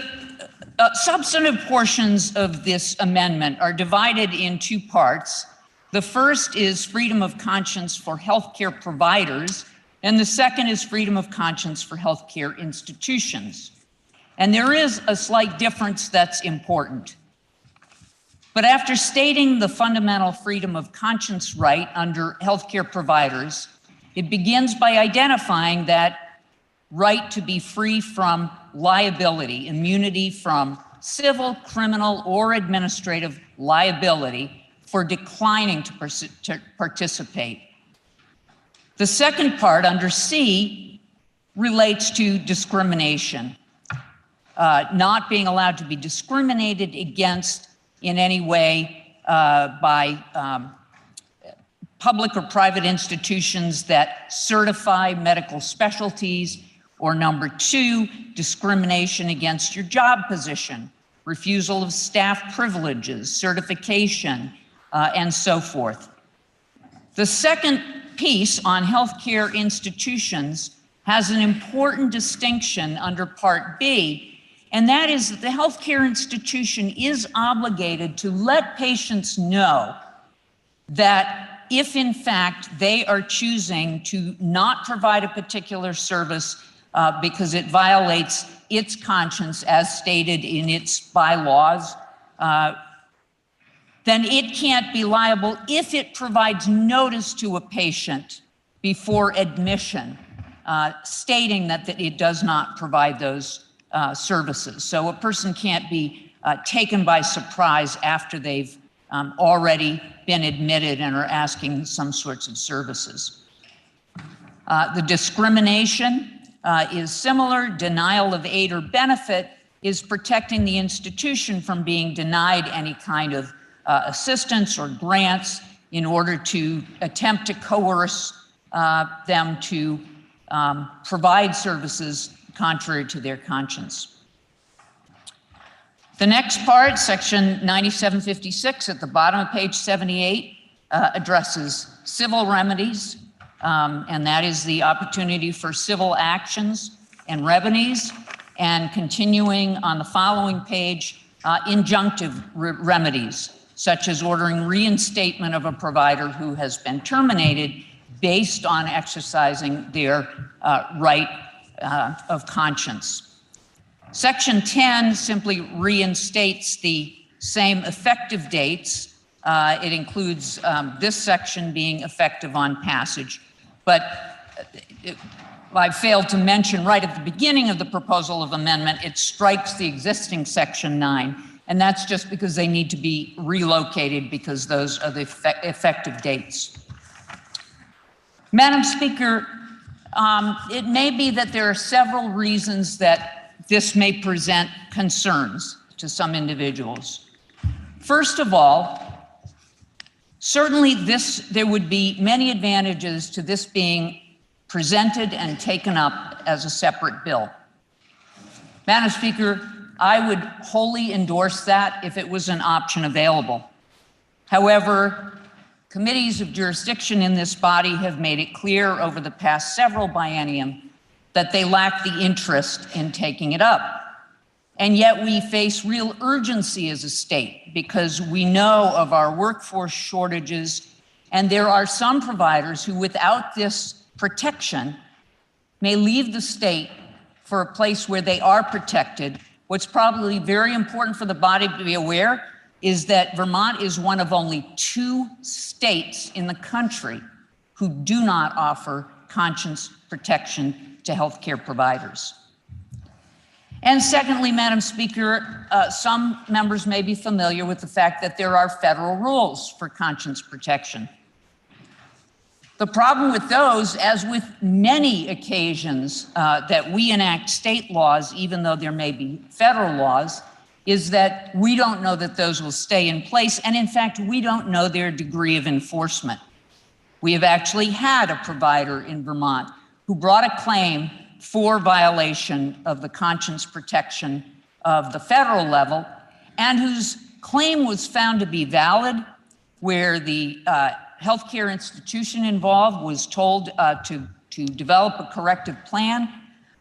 substantive portions of this amendment are divided in two parts. The first is freedom of conscience for healthcare providers, and the second is freedom of conscience for healthcare institutions. And there is a slight difference that's important. But after stating the fundamental freedom of conscience right under healthcare providers, it begins by identifying that right to be free from liability, immunity from civil, criminal, or administrative liability for declining to participate. The second part, under C, relates to discrimination, not being allowed to be discriminated against in any way by public or private institutions that certify medical specialties, or number two, discrimination against your job position, refusal of staff privileges, certification, and so forth. The second piece on healthcare institutions has an important distinction under Part B, and that is that the healthcare institution is obligated to let patients know that if in fact they are choosing to not provide a particular service because it violates its conscience as stated in its bylaws, then it can't be liable if it provides notice to a patient before admission, stating that it does not provide those services. So a person can't be taken by surprise after they've already been admitted and are asking some sorts of services. The discrimination is similar. Denial of aid or benefit is protecting the institution from being denied any kind of assistance or grants in order to attempt to coerce them to provide services contrary to their conscience. The next part, section 9756 at the bottom of page 78, addresses civil remedies, and that is the opportunity for civil actions and remedies, and continuing on the following page, injunctive remedies, such as ordering reinstatement of a provider who has been terminated based on exercising their right of conscience. Section 10 simply reinstates the same effective dates. It includes this section being effective on passage, but I failed to mention right at the beginning of the proposal of amendment, it strikes the existing section 9, and that's just because they need to be relocated because those are the effective dates. Madam Speaker, it may be that there are several reasons that this may present concerns to some individuals. First of all, certainly there would be many advantages to this being presented and taken up as a separate bill. Madam Speaker, I would wholly endorse that if it was an option available. However, committees of jurisdiction in this body have made it clear over the past several biennium that they lack the interest in taking it up. And yet we face real urgency as a state because we know of our workforce shortages, and there are some providers who, without this protection, may leave the state for a place where they are protected. What's probably very important for the body to be aware is that Vermont is one of only 2 states in the country who do not offer conscience protection to healthcare providers. And secondly, Madam Speaker, some members may be familiar with the fact that there are federal rules for conscience protection. The problem with those, as with many occasions that we enact state laws, even though there may be federal laws, is that we don't know that those will stay in place. And in fact, we don't know their degree of enforcement. We have actually had a provider in Vermont who brought a claim for violation of the conscience protection of the federal level, and whose claim was found to be valid, where the healthcare institution involved was told to develop a corrective plan,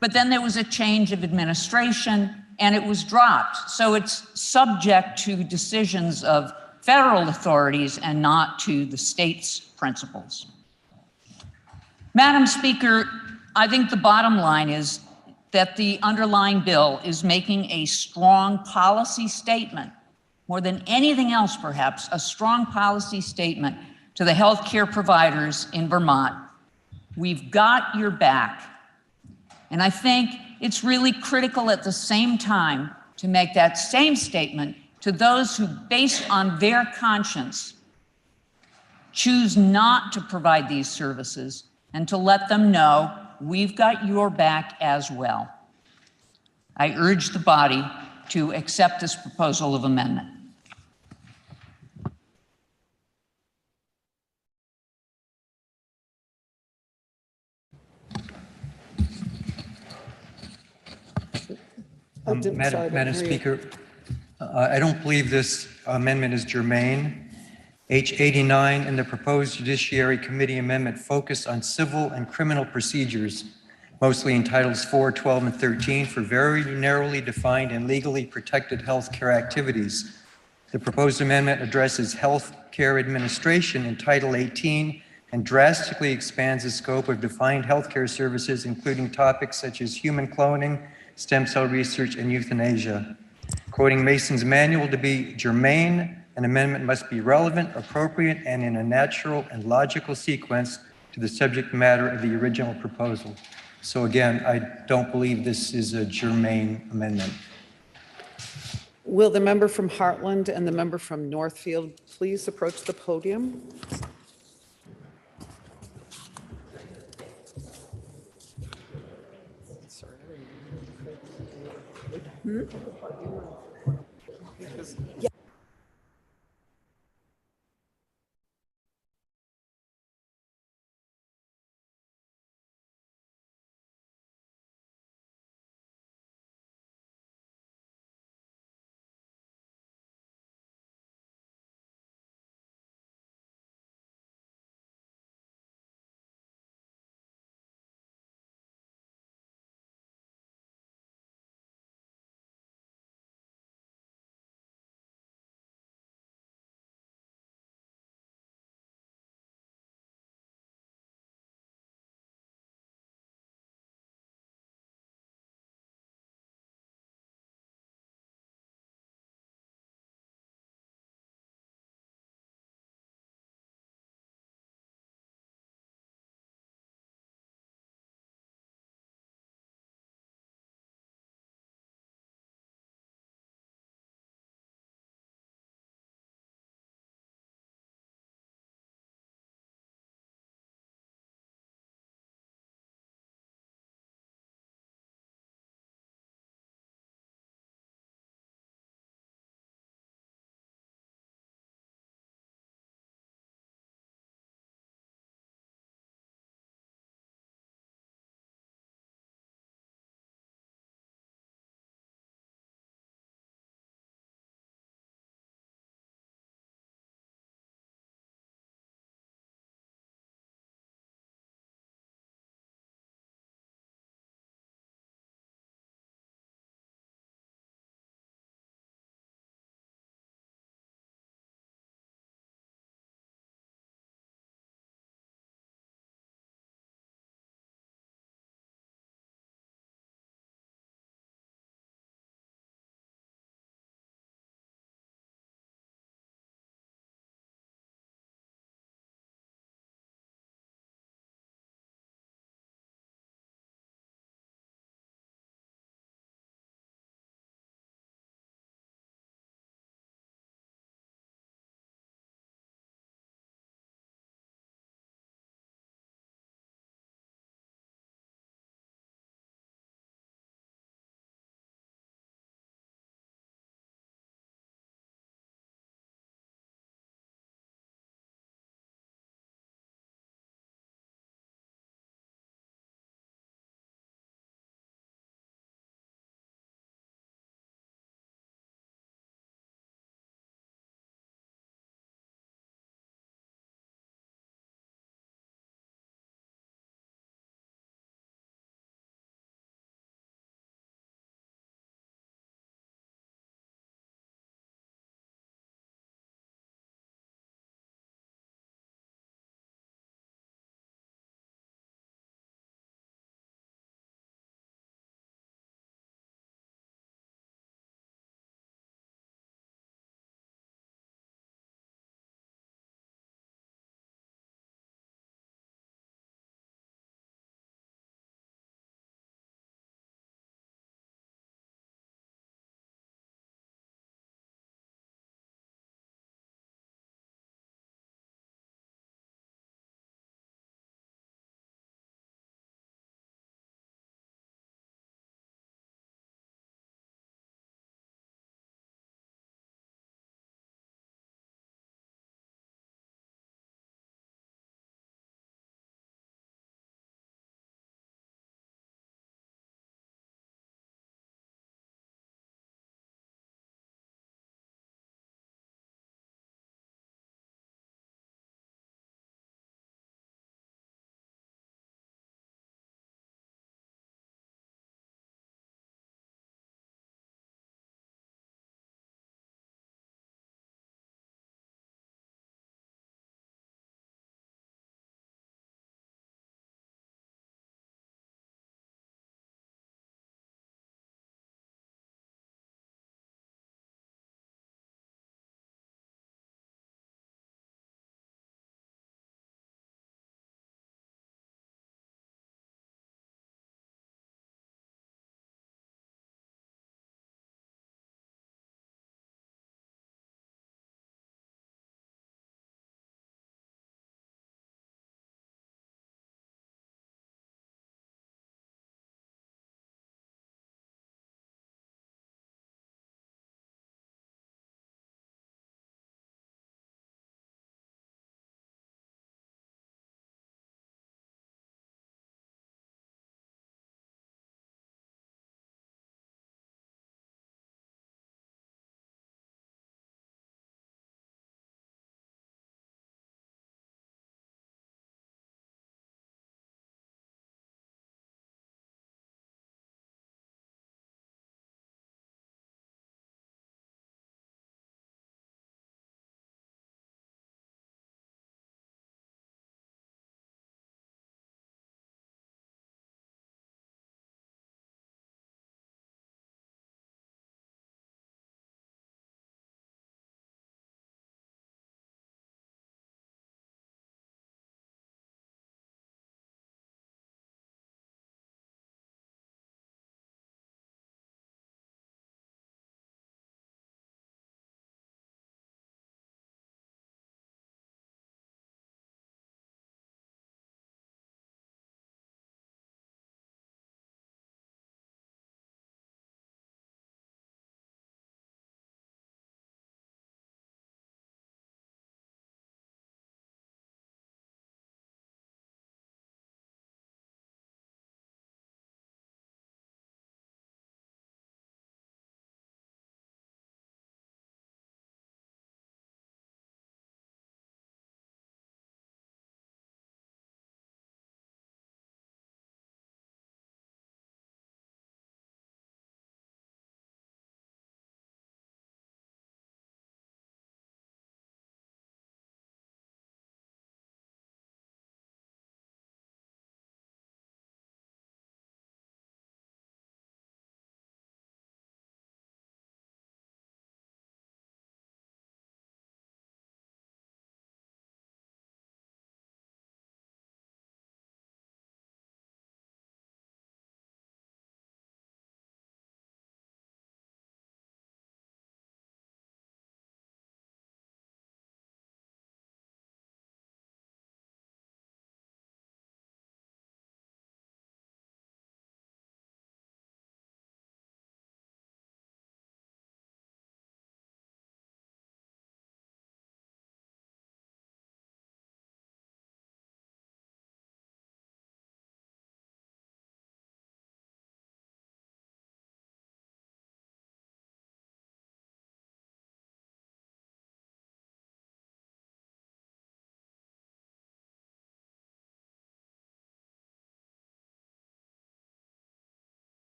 but then there was a change of administration and it was dropped. So it's subject to decisions of federal authorities and not to the state's principles. Madam Speaker, I think the bottom line is that the underlying bill is making a strong policy statement, more than anything else perhaps, a strong policy statement to the healthcare providers in Vermont. We've got your back. And I think it's really critical at the same time to make that same statement to those who, based on their conscience, choose not to provide these services, and to let them know we've got your back as well. I urge the body to accept this proposal of amendment. Madam Speaker, I don't believe this amendment is germane. H 89 and the proposed Judiciary Committee amendment focus on civil and criminal procedures, mostly in Titles 4, 12, and 13, for very narrowly defined and legally protected health care activities. The proposed amendment addresses health care administration in Title 18 and drastically expands the scope of defined healthcare services, including topics such as human cloning, stem cell research, and euthanasia. Quoting Mason's manual, to be germane, an amendment must be relevant, appropriate, and in a natural and logical sequence to the subject matter of the original proposal. So again, I don't believe this is a germane amendment. Will the member from Heartland and the member from Northfield please approach the podium?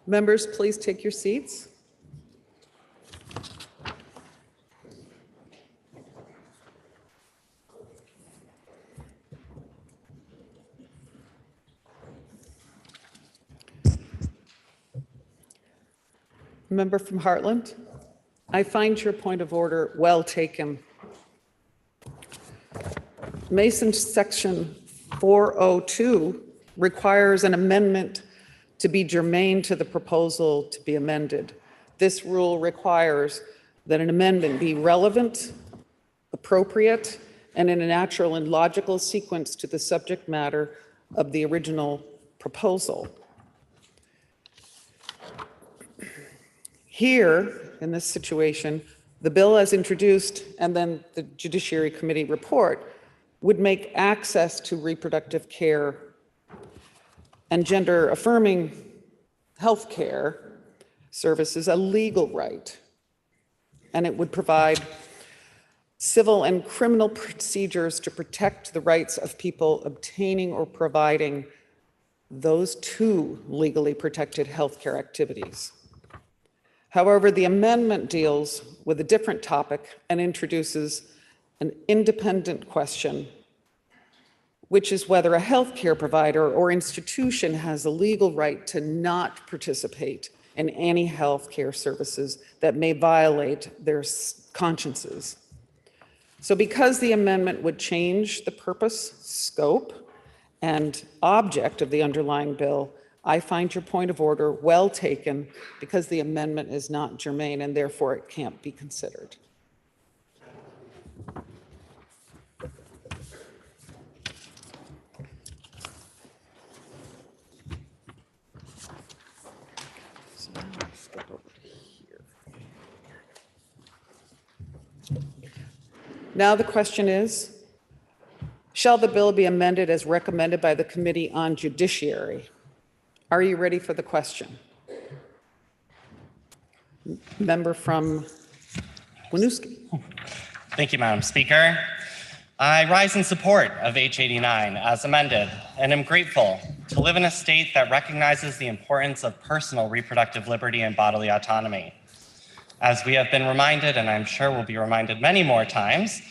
Members, please take your seats. Member from Heartland, I find your point of order well taken. Mason Section 402 requires an amendment to be germane to the proposal to be amended. This rule requires that an amendment be relevant, appropriate, and in a natural and logical sequence to the subject matter of the original proposal. Here, in this situation, the bill as introduced and then the Judiciary Committee report would make access to reproductive care and gender-affirming health care services a legal right. And it would provide civil and criminal procedures to protect the rights of people obtaining or providing those two legally protected healthcare activities. However, the amendment deals with a different topic and introduces an independent question, which is whether a healthcare provider or institution has a legal right to not participate in any healthcare services that may violate their consciences. So because the amendment would change the purpose, scope, and object of the underlying bill, I find your point of order well taken because the amendment is not germane and therefore it can't be considered. So now I'll step over to here. Now the question is, shall the bill be amended as recommended by the Committee on Judiciary? Are you ready for the question? Member from Winooski. Thank you, Madam Speaker. I rise in support of H89 as amended and am grateful to live in a state that recognizes the importance of personal reproductive liberty and bodily autonomy. As we have been reminded, and I'm sure we'll be reminded many more times,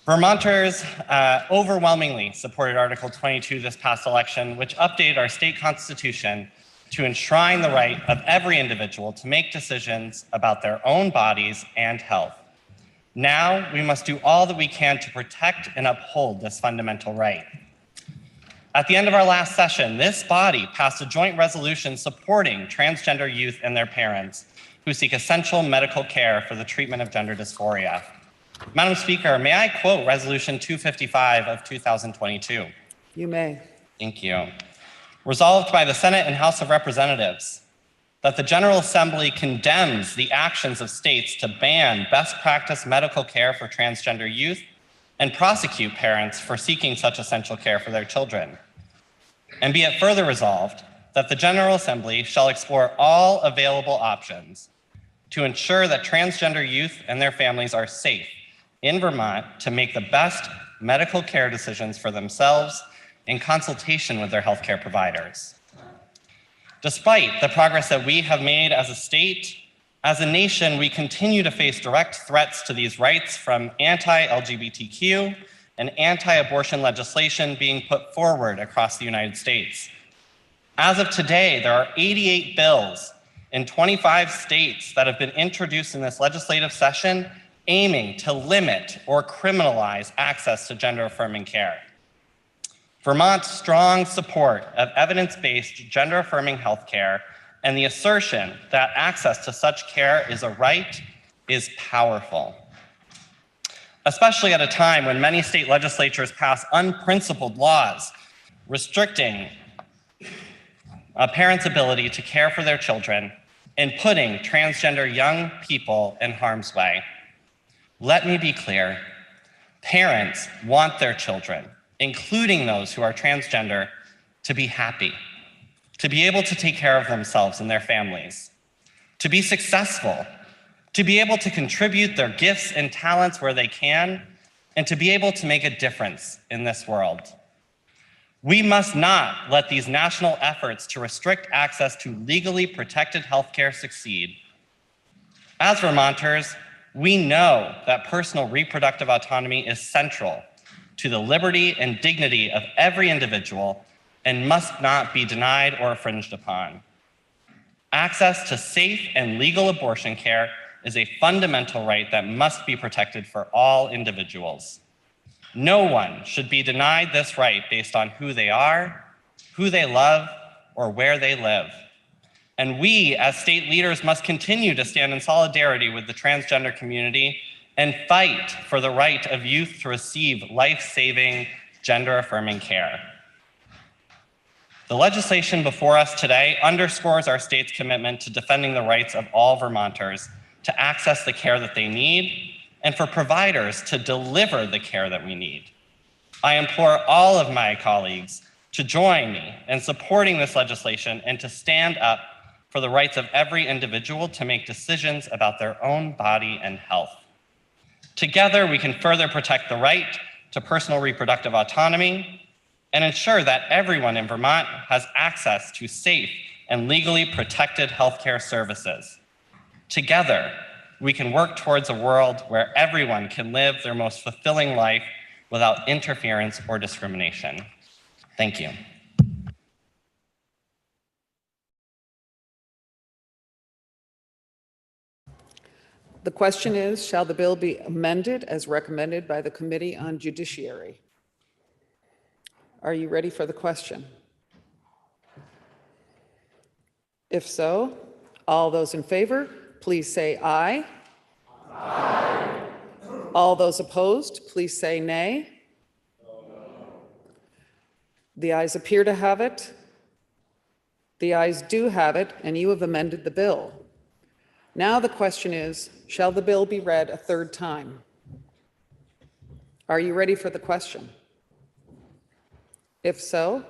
Vermonters overwhelmingly supported Article 22 this past election, which updated our state constitution to enshrine the right of every individual to make decisions about their own bodies and health. Now, we must do all that we can to protect and uphold this fundamental right. At the end of our last session, this body passed a joint resolution supporting transgender youth and their parents who seek essential medical care for the treatment of gender dysphoria. Madam Speaker, may I quote Resolution 255 of 2022? You may. Thank you. Resolved by the Senate and House of Representatives that the General Assembly condemns the actions of states to ban best practice medical care for transgender youth and prosecute parents for seeking such essential care for their children. And be it further resolved that the General Assembly shall explore all available options to ensure that transgender youth and their families are safe in Vermont to make the best medical care decisions for themselves in consultation with their healthcare providers. Despite the progress that we have made as a state, as a nation, we continue to face direct threats to these rights from anti-LGBTQ and anti-abortion legislation being put forward across the United States. As of today, there are 88 bills in 25 states that have been introduced in this legislative session aiming to limit or criminalize access to gender-affirming care. Vermont's strong support of evidence-based gender-affirming healthcare and the assertion that access to such care is a right is powerful, especially at a time when many state legislatures pass unprincipled laws restricting a parent's ability to care for their children and putting transgender young people in harm's way. Let me be clear, parents want their children, including those who are transgender, to be happy, to be able to take care of themselves and their families, to be successful, to be able to contribute their gifts and talents where they can, and to be able to make a difference in this world. We must not let these national efforts to restrict access to legally protected healthcare succeed. As Vermonters, we know that personal reproductive autonomy is central to the liberty and dignity of every individual and must not be denied or infringed upon. Access to safe and legal abortion care is a fundamental right that must be protected for all individuals. No one should be denied this right based on who they are, who they love, or where they live. And we, as state leaders, must continue to stand in solidarity with the transgender community and fight for the right of youth to receive life-saving, gender-affirming care. The legislation before us today underscores our state's commitment to defending the rights of all Vermonters to access the care that they need and for providers to deliver the care that we need. I implore all of my colleagues to join me in supporting this legislation and to stand up for the rights of every individual to make decisions about their own body and health. Together, we can further protect the right to personal reproductive autonomy and ensure that everyone in Vermont has access to safe and legally protected healthcare services. Together, we can work towards a world where everyone can live their most fulfilling life without interference or discrimination. Thank you. The question is, shall the bill be amended as recommended by the Committee on Judiciary? Are you ready for the question? If so, all those in favor, please say aye. Aye. All those opposed, please say nay. The ayes appear to have it. The ayes do have it, and you have amended the bill. Now the question is, shall the bill be read a third time? Are you ready for the question? If so,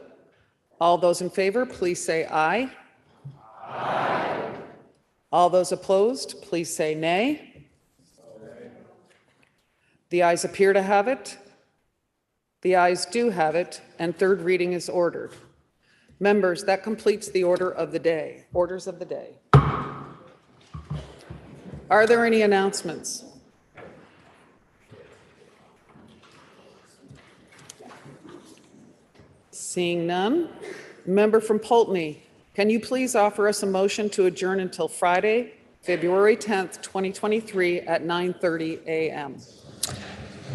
all those in favor, please say aye. Aye. All those opposed, please say nay. The ayes appear to have it. The ayes do have it, and third reading is ordered. Members, that completes the order of the day. Orders of the day. Are there any announcements? Seeing none. Member from Poultney, can you please offer us a motion to adjourn until Friday, February 10th, 2023 at 9:30 a.m.?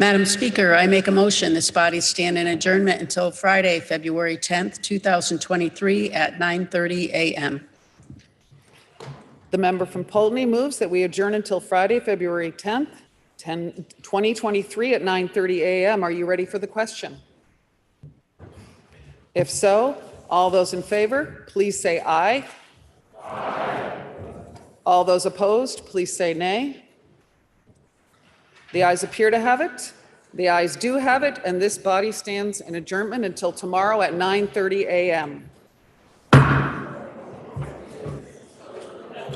Madam Speaker, I make a motion this body stand in adjournment until Friday, February 10th, 2023 at 9:30 a.m. The member from Poultney moves that we adjourn until Friday, February 10th, 2023 at 9:30 a.m. Are you ready for the question? If so, all those in favor, please say aye. Aye. All those opposed, please say nay. The ayes appear to have it. The ayes do have it, and this body stands in adjournment until tomorrow at 9:30 a.m.